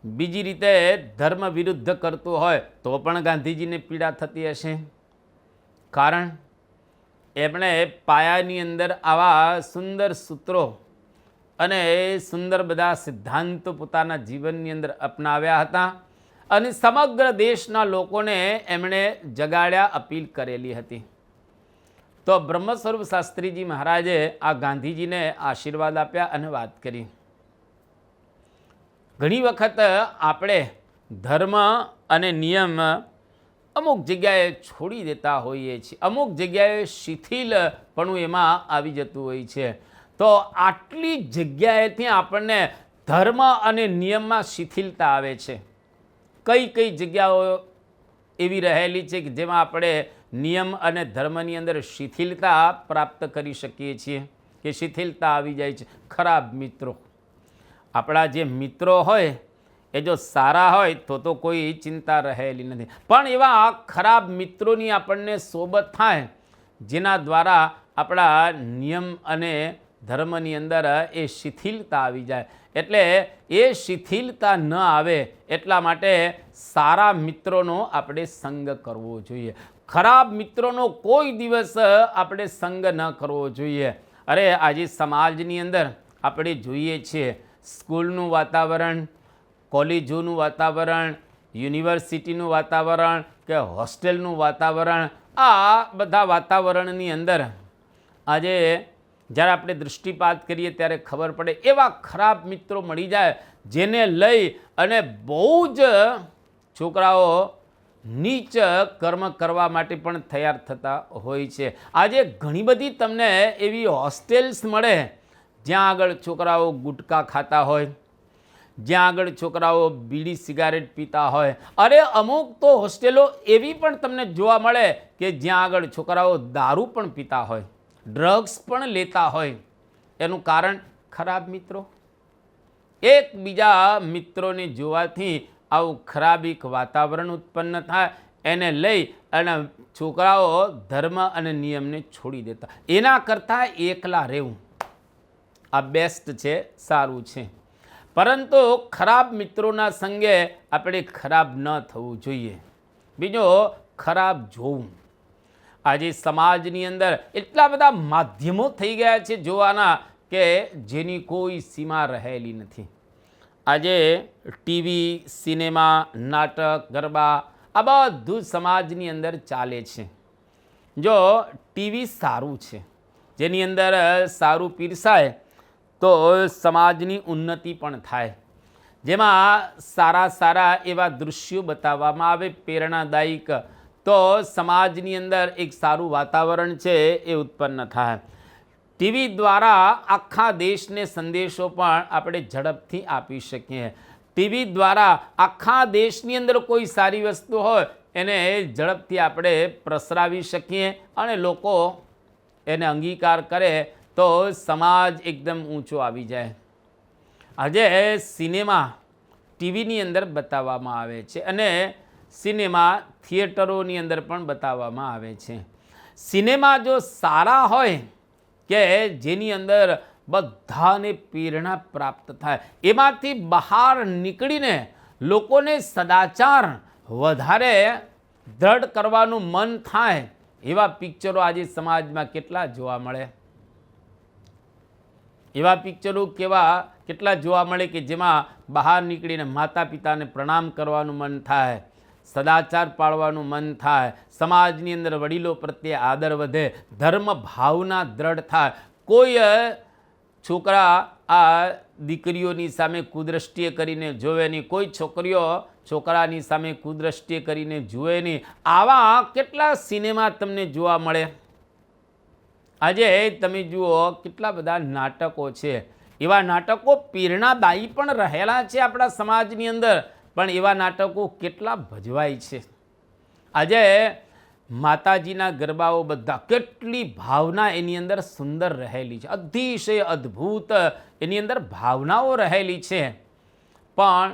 બીજી રીતે ધર્મ વિરુદ્ધ કરતું હોય તો પણ ગાંધીજીને પીડા થતી હશે. કારણ એમણે પાયાની અંદર આવા સુંદર સૂત્રો અને સુંદર બધા સિદ્ધાંતો પોતાના જીવનની અંદર અપનાવ્યા હતા અને સમગ્ર દેશના લોકોને એમણે જગાડ્યા, અપીલ કરેલી હતી. તો બ્રહ્મ સ્વરૂપ શાસ્ત્રીજી મહારાજે આ ગાંધીજીને આશીર્વાદ આપ્યા અને વાત કરી. ઘણી વખત આપણે ધર્મ અને નિયમ અમુક જગ્યાએ છોડી દેતા હોઈએ છીએ, અમુક જગ્યાએ શિથિલપણું એમાં આવી જતું હોય છે. તો આટલી જગ્યાએથી આપણને ધર્મ અને નિયમમાં શિથિલતા આવે છે. કઈ કઈ જગ્યાઓ એવી રહેલી છે કે જેમાં આપણે નિયમ અને ધર્મની અંદર શિથિલતા પ્રાપ્ત કરી શકીએ છીએ કે શિથિલતા આવી જાય છે? ખરાબ મિત્રો. આપણા જે મિત્રો હોય એ જો સારા હોય તો કોઈ ચિંતા રહેલી નથી, પણ એવા ખરાબ મિત્રોની આપણને સોબત થાય જેના દ્વારા આપણા નિયમ અને ધર્મની અંદર એ શિથિલતા આવી જાય. એટલે એ શિથિલતા ન આવે એટલા માટે સારા મિત્રોનો આપણે સંગ કરવો જોઈએ. ખરાબ મિત્રોનો કોઈ દિવસ આપણે સંગ ન કરવો જોઈએ. અરે આજે સમાજની અંદર આપણે જોઈએ છીએ સ્કૂલનું વાતાવરણ, કોલેજોનું વાતાવરણ, યુનિવર્સિટીનું વાતાવરણ કે હોસ્ટેલનું વાતાવરણ, આ બધા વાતાવરણની અંદર આજે જ્યારે આપણે દૃષ્ટિપાત કરીએ ત્યારે ખબર પડે એવા ખરાબ મિત્રો મળી જાય જેને લઈ અને બહુ જ છોકરાઓ નીચ કર્મ કરવા માટે પણ તૈયાર થતા હોય છે. આજે ઘણી બધી તમને એવી હોસ્ટેલ્સ મળે જ્યાં આગળ છોકરાઓ ગુટકા ખાતા હોય, જ્યાં આગળ છોકરાઓ બીડી સિગારેટ પીતા હોય. અરે અમુક તો હોસ્ટેલો એવી પણ તમને જોવા મળે કે જ્યાં આગળ છોકરાઓ દારૂ પણ પીતા હોય, ડ્રગ્સ પણ લેતા હોય. એનું કારણ ખરાબ મિત્રો. એકબીજા મિત્રોને જોવાથી આવું ખરાબ એક વાતાવરણ ઉત્પન્ન થાય, એને લઈ અને છોકરાઓ ધર્મ અને નિયમને છોડી દેતા. એના કરતાં એકલા રહેવું આ બેસ્ટ છે, સારું છે. પરંતુ ખરાબ મિત્રોના સંગે આપણે ખરાબ ન થવું જોઈએ. બીજો ખરાબ જોવું. આજે સમાજની અંદર એટલા બધા માધ્યમો થઈ ગયા છે જોવાના કે જેની કોઈ સીમા રહેલી નથી. આજે ટીવી, સિનેમા, નાટક, ગરબા આ બધું સમાજની અંદર ચાલે છે. જો ટીવી સારું છે, જેની અંદર સારું પીરસાય તો સમાજની ઉન્નતિ પણ થાય. જેમાં સારા સારા એવા દૃશ્યો બતાવવામાં આવે પ્રેરણાદાયક, તો સમાજની અંદર એક સારું વાતાવરણ છે એ ઉત્પન્ન થાય. ટીવી દ્વારા આખા દેશને સંદેશો પણ આપણે ઝડપથી આપી શકીએ. ટીવી દ્વારા આખા દેશની અંદર કોઈ સારી વસ્તુ હોય એને ઝડપથી આપણે પ્રસરાવી શકીએ અને લોકો એને અંગીકાર કરે તો સમાજ એકદમ ઊંચો આવી જાય. આજે સિનેમા ટીવીની અંદર બતાવવામાં આવે છે અને સિનેમા થિયેટરોની અંદર પણ બતાવવામાં આવે છે. સિનેમા જો સારા હોય કે જેની અંદર બધાને પ્રેરણા પ્રાપ્ત થાય, એમાંથી બહાર નીકળીને લોકોને સદાચાર વધારે દ્રઢ કરવાનું મન થાય, એવા પિક્ચરો આજે સમાજમાં કેટલા જોવા મળે? એવા પિક્ચરો કેટલા જોવા મળે કે જેમાં બહાર નીકળીને માતા પિતાને પ્રણામ કરવાનું મન થાય, સદાચાર પાળવાનું મન થાય, સમાજની અંદર વડીલો પ્રત્યે આદર વધે, ધર્મ ભાવના દ્રઢ થાય. કોઈ છોકરા આ દીકરીઓની સામે કુદ્રષ્ટિએ કરીને જોવે નહીં, કોઈ છોકરીઓ છોકરાની સામે કુદ્રષ્ટિએ કરીને જુએ નહીં. આવા કેટલા સિનેમા તમને જોવા મળે? આજે તમે જુઓ કેટલા બધા નાટકો છે. એવા નાટકો પ્રેરણાદાયી પણ રહેલા છે આપણા સમાજની અંદર, પણ એવા નાટકો કેટલા ભજવાય છે. આજે માતાજીના ગરબાઓ બધા કેટલી ભાવના એની અંદર સુંદર રહેલી છે, અતિશય અદ્ભુત એની અંદર ભાવનાઓ રહેલી છે, પણ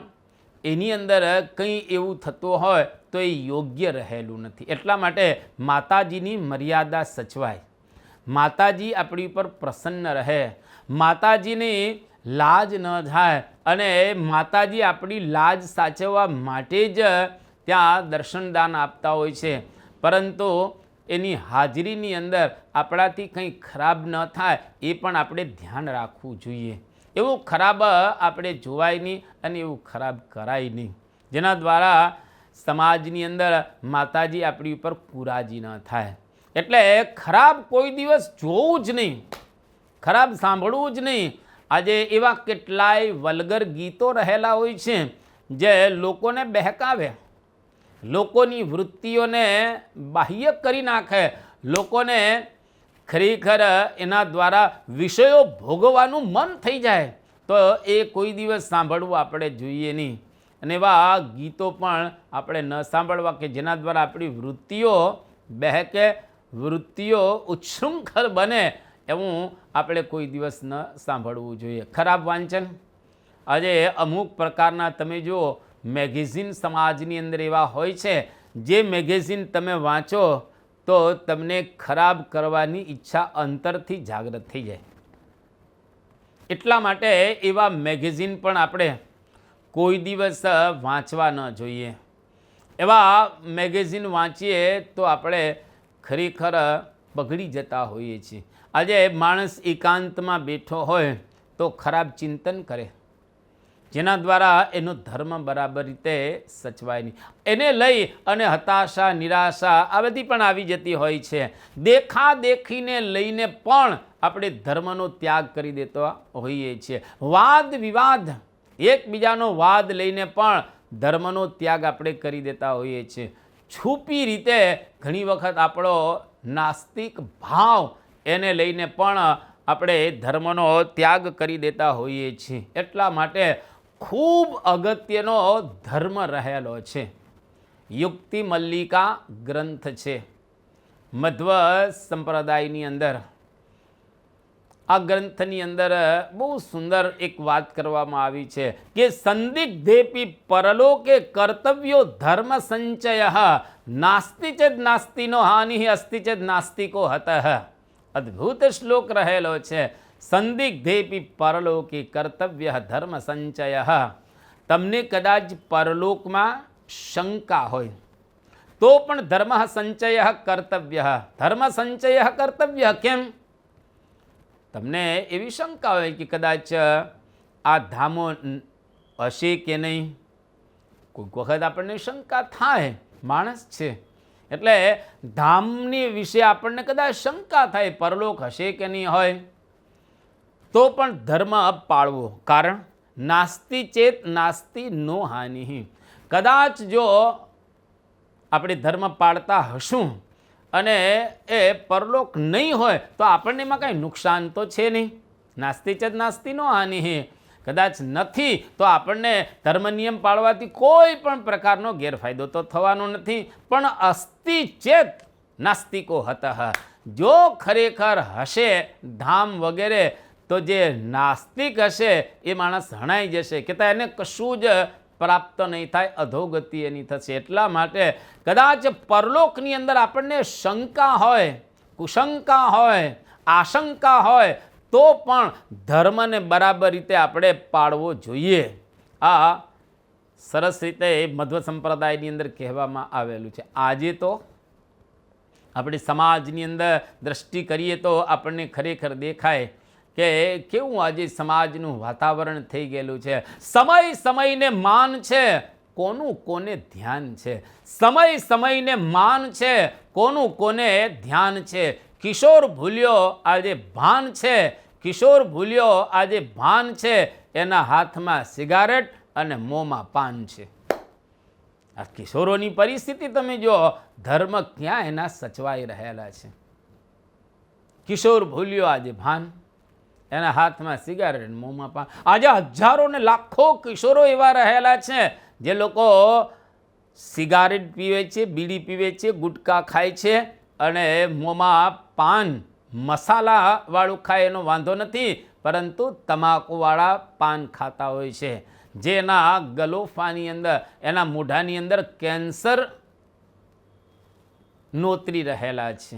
એની અંદર કંઈ એવું થતું હોય તો એ યોગ્ય રહેલું નથી. એટલા માટે માતાજીની મર્યાદા સચવાય, માતાજી આપણી ઉપર પ્રસન્ન રહે, માતાજીની લાજ ન થાય, અને માતાજી આપણી લાજ સાચવવા માટે જ ત્યાં દર્શનદાન આપતા હોય છે. પરંતુ એની હાજરીની અંદર આપણાથી કંઈ ખરાબ ન થાય એ પણ આપણે ધ્યાન રાખવું જોઈએ. એવું ખરાબ આપણે જોવાય નહીં અને એવું ખરાબ કરાય નહીં, જેના દ્વારા સમાજની અંદર માતાજી આપણી ઉપર કુરાજી ન થાય. એટલે ખરાબ કોઈ દિવસ જોવું જ નહીં, ખરાબ સાંભળવું જ નહીં. આજે એવા કેટલાય વલ્ગર ગીતો રહેલા હોય છે જે લોકોને બહેકાવે, લોકોની વૃત્તિઓને બાહ્ય કરી નાખે, લોકોને ખરેખર એના દ્વારા વિષયો ભોગવવાનું મન થઈ જાય, તો એ કોઈ દિવસ સાંભળવું આપણે જોઈએ નહીં. અને એવા ગીતો પણ આપણે ન સાંભળવા કે જેના દ્વારા આપણી વૃત્તિઓ બહેકે, વૃત્તિઓ ઉચ્છૃંખલ બને, એવું આપણે કોઈ દિવસ ન સાંભળવું જોઈએ. ખરાબ વાંચન, આજે અમુક પ્રકારના તમે જુઓ મેગેઝિન સમાજની અંદર એવા હોય છે, જે મેગેઝિન તમે વાંચો તો તમને ખરાબ કરવાની ઈચ્છા અંતરથી જાગૃત થઈ જાય. એટલા માટે એવા મેગેઝિન પણ આપણે કોઈ દિવસ વાંચવા ન જોઈએ. એવા મેગેઝિન વાંચીએ તો આપણે ખરેખર બગડી જતા હોઈએ છીએ. આજે માણસ એકાંતમાં બેઠો હોય તો ખરાબ ચિંતન કરે, જેના દ્વારા એનો ધર્મ બરાબર રીતે સચવાય નહીં. એને લઈ અને હતાશા, નિરાશા આ બધી પણ આવી જતી હોય છે. દેખાદેખીને લઈને પણ આપણે ધર્મનો ત્યાગ કરી દેતા હોઈએ છીએ. વાદ વિવાદ, એકબીજાનો વાદ લઈને પણ ધર્મનો ત્યાગ આપણે કરી દેતા હોઈએ છીએ. છુપી રીતે ઘણી વખત આપણો નાસ્તિક ભાવ એને લઈને પણ આપણે ધર્મનો ત્યાગ કરી દેતા હોઈએ છીએ. એટલા માટે ખૂબ અગત્યનો ધર્મ રહેલો છે. યુક્તિ મલ્લિકા ગ્રંથ છે મધ્વ સંપ્રદાયની અંદર. આ ગ્રંથની અંદર બહુ સુંદર એક વાત કરવામાં આવી છે કે સંદિગ્ધેપી પરલોકે કર્તવ્યો ધર્મ સંચય નાસ્તિ ચેદ નાસ્તિનો હાનિ અસ્તિ ચેદ નાસ્તિકો હતઃ. અદ્ભુત શ્લોક રહેલો છે. સંદિગ્ધેપી પરલોકે કર્તવ્ય ધર્મ સંચય. તમને કદાચ પરલોકમાં શંકા હોય તો પણ ધર્મ સંચય કર્તવ્ય. ધર્મ સંચય કર્તવ્ય. કેમ? તમને એવી શંકા હોય કે કદાચ આ ધામો હશે કે નહીં. કોઈક વખત આપણને શંકા થાય, માણસ છે એટલે ધામની વિશે આપણને કદાચ શંકા થાય, પરલોક હશે કે નહીં હોય, તો પણ ધર્મ પાળવો. કારણ નાસ્તિ ચેત નાસ્તિ નો હાનિ. કદાચ જો આપણે ધર્મ પાળતા હશું અને એ પરલોક નહીં હોય તો આપણને એમાં કાંઈ નુકસાન તો છે નહીં. નાસ્તિ ચેત નાસ્તિ નો હાનિ. કદાચ નથી તો આપણને ધર્મ નિયમ પાળવાથી કોઈ પણ પ્રકારનો ગેરફાયદો તો થવાનો નથી. પણ અસ્તિ ચેત નાસ્તિકો હતઃ. જો ખરેખર હશે ધામ વગેરે તો જે નાસ્તિક હશે એ માણસ હણાઈ જશે, કે એને કશું જ પ્રાપ્ત નહીં થાય, અધોગતિ એની થશે. એટલા માટે કદાચ પરલોકની અંદર આપણને શંકા હોય કુશંકા હોય, આશંકા હોય તો પણ ધર્મને બરાબર રીતે આપણે પાળવો જોઈએ. આ સરસ રીતે મધ્વ સંપ્રદાયની અંદર કહેવામાં આવેલું છે. આજે તો આપણી સમાજની અંદર દ્રષ્ટિ કરીએ તો આપણને ખરેખર દેખાય કે કેવું આજે સમાજનું વાતાવરણ થઈ ગયેલું છે. સમય સમયને માન છે, કોનું કોને ધ્યાન છે. સમય સમયને માન છે, કોનું કોને ધ્યાન છે. કિશોર ભૂલ્યો આજે ભાન છે, કિશોર ભૂલ્યો આજે ભાન છે, એના હાથમાં સિગારેટ અને મોંમાં પાન છે. આ કિશોરોની પરિસ્થિતિ તમે જો, ધર્મ ક્યાં એના સચવાઈ રહેલા છે. કિશોર ભૂલ્યો આજે ભાન, એના હાથમાં સિગારેટ, મોંમાં પાન. આજે હજારો ને લાખો કિશોરો એવા રહેલા છે જે લોકો સિગારેટ પીવે છે, બીડી પીવે છે, ગુટકા ખાય છે અને મોંમાં પાન મસાલાવાળું ખાય એનો વાંધો નથી, પરંતુ તમાકુવાળા પાન ખાતા હોય છે, જેના ગલોફાની અંદર, એના મોઢાની અંદર કેન્સર નોતરી રહેલા છે.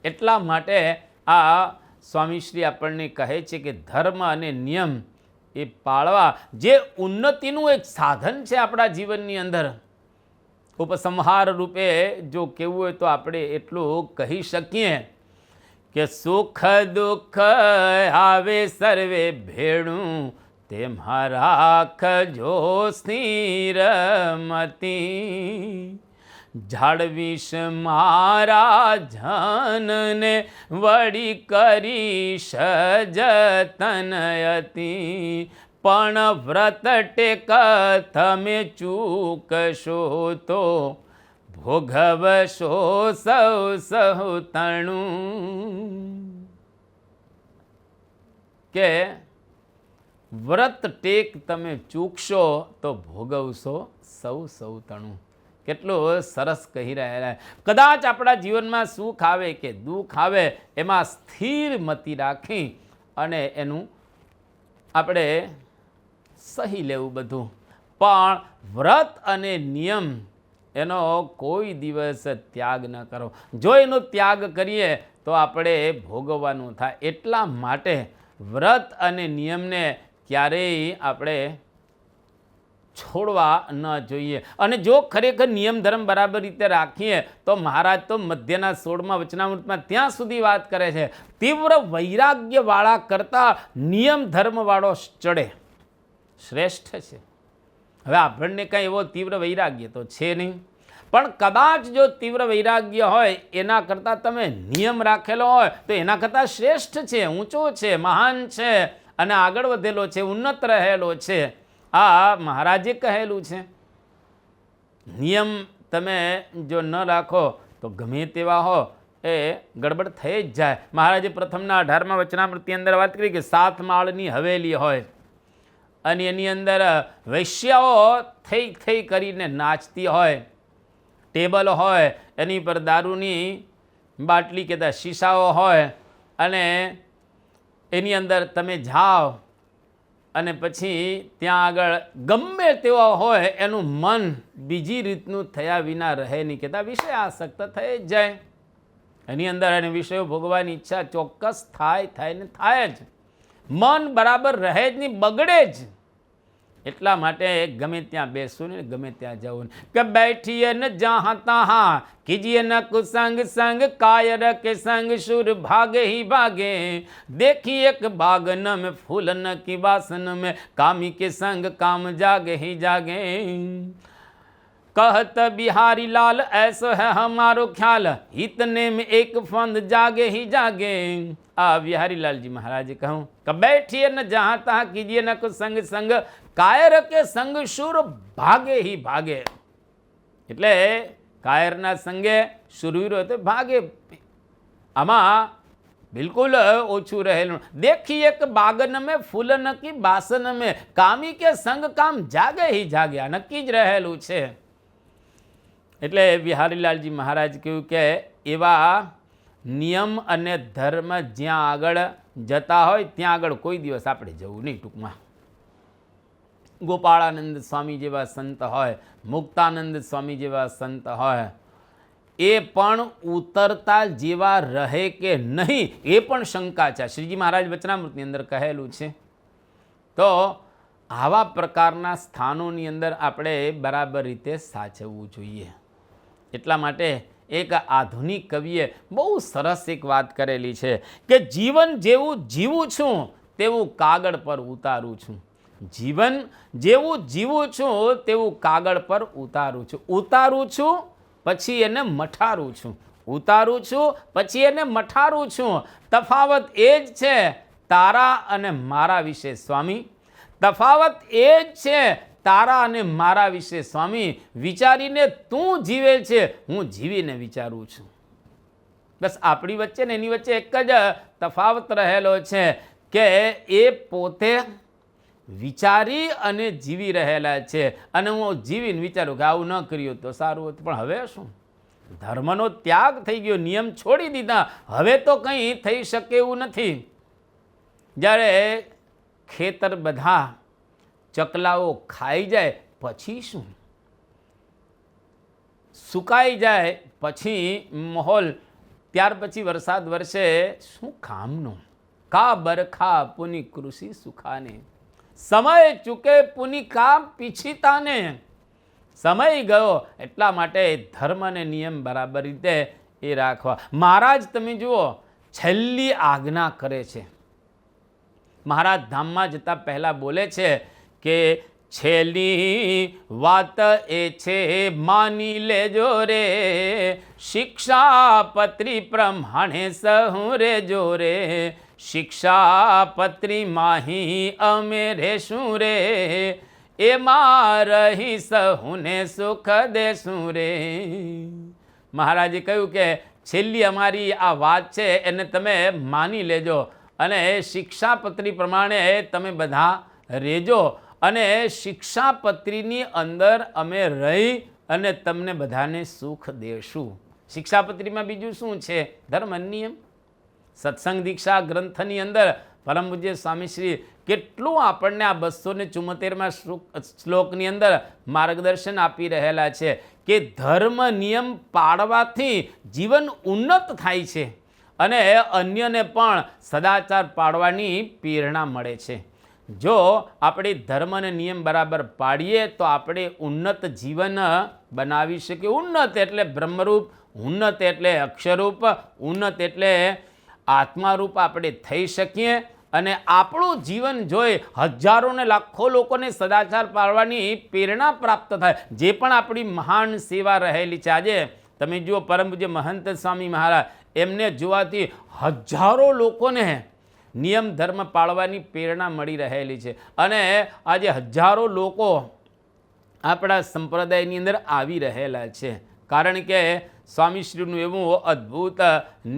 એટલા માટે આ સ્વામીશ્રી આપણને કહે છે કે ધર્મ અને નિયમ એ પાળવા, જે ઉન્નતિનું એક સાધન છે આપણા જીવનની અંદર. ઉપસંહાર રૂપે જો કહેવું હોય તો આપણે એટલું કહી શકીએ કે સુખ દુઃખ આવે સર્વે ભેળું, તેમાં રાખજો સ્થિરમતી. જાળવીશ મારા જનને વળી કરીશ જતનયતી. પણ વ્રત ટેક તમે ચૂકશો તો ભોગવશો સૌ સહુ તણું. કે વ્રત ટેક તમે ચૂકશો તો ભોગવશો સૌ સૌ તણું. કેટલું સરસ કહી રહ્યા. કદાચ આપણા જીવનમાં સુખ આવે કે દુઃખ આવે, એમાં સ્થિર મતિ રાખી અને એનું આપણે સહી લેવું બધું. પણ વ્રત અને નિયમ એનો કોઈ દિવસ ત્યાગ ન કરો. જો એનો ત્યાગ કરીએ તો આપણે ભોગવવાનું થાય. એટલા માટે વ્રત અને નિયમને ક્યારેય આપણે છોડવા ન જોઈએ. અને જો ખરેખર નિયમ ધર્મ બરાબર રીતે રાખીએ તો મહારાજ તો મધ્યના 16મા વચનામૃતમાં ત્યાં સુધી વાત કરે છે, તીવ્ર વૈરાગ્યવાળા કરતાં નિયમ ધર્મવાળો ચડે, શ્રેષ્ઠ છે. હવે આપણને કંઈ એવો તીવ્ર વૈરાગ્ય તો છે નહીં, પણ કદાચ જો તીવ્ર વૈરાગ્ય હોય એના કરતાં તમે નિયમ રાખેલો હોય તો એના કરતાં શ્રેષ્ઠ છે, ઊંચો છે, મહાન છે અને આગળ વધેલો છે, ઉન્નત રહેલો છે. આ મહારાજે કહેલું છે. નિયમ તમે જો ન રાખો તો ગમે તેવા હો એ ગડબડ થઈ જ જાય. મહારાજે પ્રથમના 18મા વચનામૃતની અંદર વાત કરી કે 7 માળની હવેલી હોય અને એની અંદર વૈશ્યાઓ થઈ થઈ કરીને નાચતી હોય, ટેબલ હોય, એની પર દારૂની બાટલી કહેતા શીશાઓ હોય અને એની અંદર તમે જાઓ અને પછી ત્યાં આગળ ગમે તેવા હોય એનું મન બીજી રીતનું થયા વિના રહે નહીં. કહેતા વિષય આસક્ત થઈ જ જાય. એની અંદર એને વિષયો ભોગવાની ઈચ્છા ચોક્કસ થાય ને થાય જ. મન બરાબર રહે જ નહીં, બગડે જ. એટલા માટે ગમે ત્યાં બેસવું ને ગમે ત્યાં જવું ને. કે બેઠીએ ન જહાં તહાં કીજીએ ન કુસંગ સંગ, કાયર કે સંગ શુર ભાગે ही भागे. देखी एक बागन में फूल न की वासन में, कामी के संग काम जागे ही जागे. कहत बिहारी लाल ऐसो है हमारो ख्याल, इतने में एक फंद जागे ही जागे. આ બિહારીલાલજી મહારાજે કહું કે બેઠીએ ન જહાં તહાં કીજીએ ન કુસંગ સંગ, કાયર કે સંગ શુર ભાગે ही ભાગે. એટલે કાયરના સંગે શુરવીરો તો ભાગે. આમાં બિલકુલ ઓછું રહેલું. દેખી એક બાગન મેં ફૂલ નકી બાસન મેં, કામી કે સંગ કામ જાગે ही જાગે. આ નક્કી જ રહેલું છે. એટલે બિહારીલાલજી મહારાજ કહ્યું કે એવા નિયમ અને ધર્મ જ્યાં આગળ જતા હોય ત્યાં આગળ કોઈ દિવસ આપણે જવું નહીં. ટૂંકમાં ગોપાળાનંદ સ્વામી જેવા સંત હોય, મુક્તાનંદ સ્વામી જેવા સંત હોય, એ પણ ઉતરતા જેવા રહે કે નહીં એ પણ શંકા છે. શ્રીજી મહારાજ વચનામૃતની અંદર કહેલું છે. તો આવા પ્રકારના સ્થાનોની અંદર આપણે બરાબર રીતે સાચવવું જોઈએ. એટલા માટે એક આધુનિક કવિએ બહુ સરસ એક વાત કરેલી છે કે જીવન જેવું જીવું છું તેવું કાગળ પર ઉતારું છું. જીવન જેવું જીવું છું તેવું કાગળ પર ઉતારું છું. ઉતારું છું પછી એને મઠારું છું. ઉતારું છું પછી એને મઠારું છું. તફાવત એ જ છે તારા અને મારા વિશે સ્વામી. તફાવત એ જ છે તારા અને મારા વિશે સ્વામી. વિચારીને તું જીવે છે, હું જીવીને વિચારું છું. બસ આપણી વચ્ચે ને એની વચ્ચે એક જ તફાવત રહેલો છે કે એ પોતે વિચારી અને જીવી રહેલા છે અને હું જીવીને વિચારું કે આવું ન કર્યું તો સારું હતું. પણ હવે શું? ધર્મનો ત્યાગ થઈ ગયો, નિયમ છોડી દીધા, હવે તો કંઈ થઈ શકે એવું નથી. જ્યારે ખેતર બધા ચકલાઓ ખાઈ જાય પછી શું? સુકાઈ જાય પછી માહોલ, ત્યાર પછી વરસાદ વરસે શું કામનું? કા બરખા પુની કૃષિ સુખાને, સમય ચૂકે પુની કામ પીછીતાને. સમય ગયો એટલા માટે ધર્મ અને નિયમ બરાબર રીતે એ રાખવા. મહારાજ તમે જુઓ છેલ્લી આજ્ઞા કરે છે. મહારાજ ધામમાં જતા પહેલા બોલે છે કે છેલ્લી વાત એ છે માની લેજો રે, શિક્ષાપત્રી પ્રમાણે સહુ રેજો રે. શિક્ષાપત્રી માહી અમે રેશું રે, એમાં રહી સહુને સુખ દેશું રે. મહારાજે કહ્યું કે છેલ્લી અમારી આ વાત છે એને તમે માની લેજો અને શિક્ષાપત્રી પ્રમાણે તમે બધા રહેજો અને શિક્ષાપત્રીની અંદર અમે રહી અને તમને બધાને સુખ દેશું. શિક્ષાપત્રીમાં બીજું શું છે? ધર્મ નિયમ. સત્સંગ દીક્ષા ગ્રંથની અંદર પરમ પૂજ્ય સ્વામીશ્રી કેટલું આપણને આ 274માં શ્લોકની અંદર માર્ગદર્શન આપી રહેલા છે કે ધર્મ નિયમ પાળવાથી જીવન ઉન્નત થાય છે અને અન્યને પણ સદાચાર પાળવાની પ્રેરણા મળે છે. જો આપણે ધર્મ અને નિયમ બરાબર પાડીએ તો આપણે ઉન્નત જીવન બનાવી શકીએ. ઉન્નત એટલે બ્રહ્મરૂપ, ઉન્નત એટલે અક્ષરરૂપ, ઉન્નત એટલે આત્મારૂપ આપણે થઈ શકીએ અને આપણું જીવન જોઈ હજારો ને લાખો લોકોને સદાચાર પાળવાની પ્રેરણા પ્રાપ્ત થાય. જે પણ આપણી મહાન સેવા રહેલી છે. આજે તમે જુઓ પરમ પૂજ્ય મહંત સ્વામી મહારાજ, એમને જોવાથી હજારો લોકોને નિયમ ધર્મ પાળવાની પ્રેરણા મળી રહેલી છે અને આજે હજારો લોકો આપણા સંપ્રદાયની અંદર આવી રહેલા છે. કારણ કે સ્વામીશ્રીનું એવું અદ્ભુત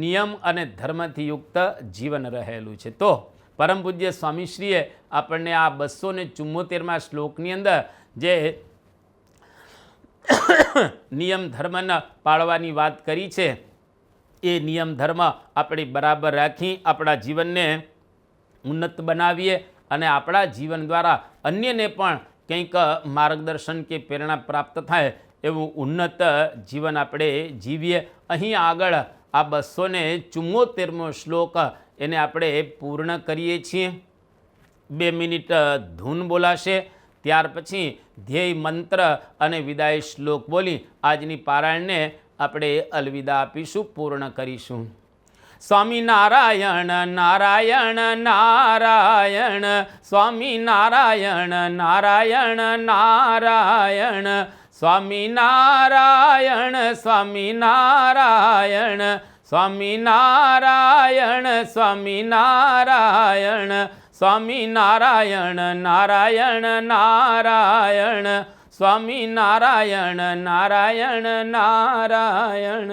નિયમ અને ધર્મથી યુક્ત જીવન રહેલું છે. તો પરમ પૂજ્ય સ્વામીશ્રીએ આપણને આ 274માં શ્લોકની અંદર જે નિયમ ધર્મના પાળવાની વાત કરી છે એ નિયમ ધર્મ આપણે બરાબર રાખી આપણા જીવનને ઉન્નત બનાવીએ અને આપણા જીવન દ્વારા અન્યને પણ કંઈક માર્ગદર્શન કે પ્રેરણા પ્રાપ્ત થાય એવું ઉન્નત જીવન આપણે જીવીએ. અહીં આગળ આ 274મો શ્લોક એને આપણે પૂર્ણ કરીએ છીએ. 2 મિનિટ ધૂન બોલાશે, ત્યાર પછી ધ્યેય મંત્ર અને વિદાય શ્લોક બોલી આજની પારાયણને આપણે અલવિદા આપીશું, પૂર્ણ કરીશું. સ્વામી નારાયણ નારાયણ નારાયણ, સ્વામી નારાયણ નારાયણ નારાયણ, સ્વામી નારાયણ સ્વામી નારાયણ, સ્વામી નારાયણ સ્વામી નારાયણ, સ્વામી નારાયણ નારાયણ નારાયણ, સ્વામી નારાયણ નારાયણ નારાયણ.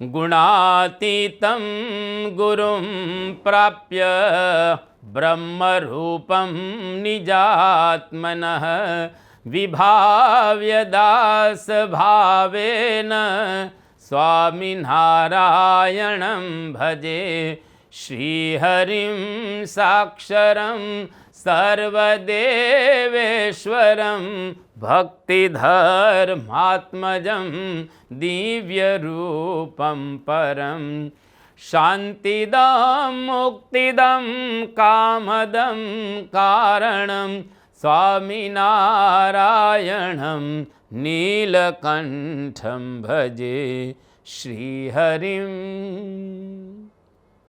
ગુણાતીતમ ગુરુમ પ્રાપ્ય બ્રહ્મરૂપમ નિજાત્મનઃ, વિભાવ્ય દાસ ભાવેન સ્વામિનારાયણં ભજે. શ્રીહરિમ સાક્ષરમ સર્વદેવેશ્વરમ ભક્તિધર્માત્મજમ દિવ્યરૂપમ પરમ શાંતિદમ મુક્તિદમ કામદમ કારણમ સ્વામિનારાયણમ નીલકંઠમ ભજે શ્રીહરિમ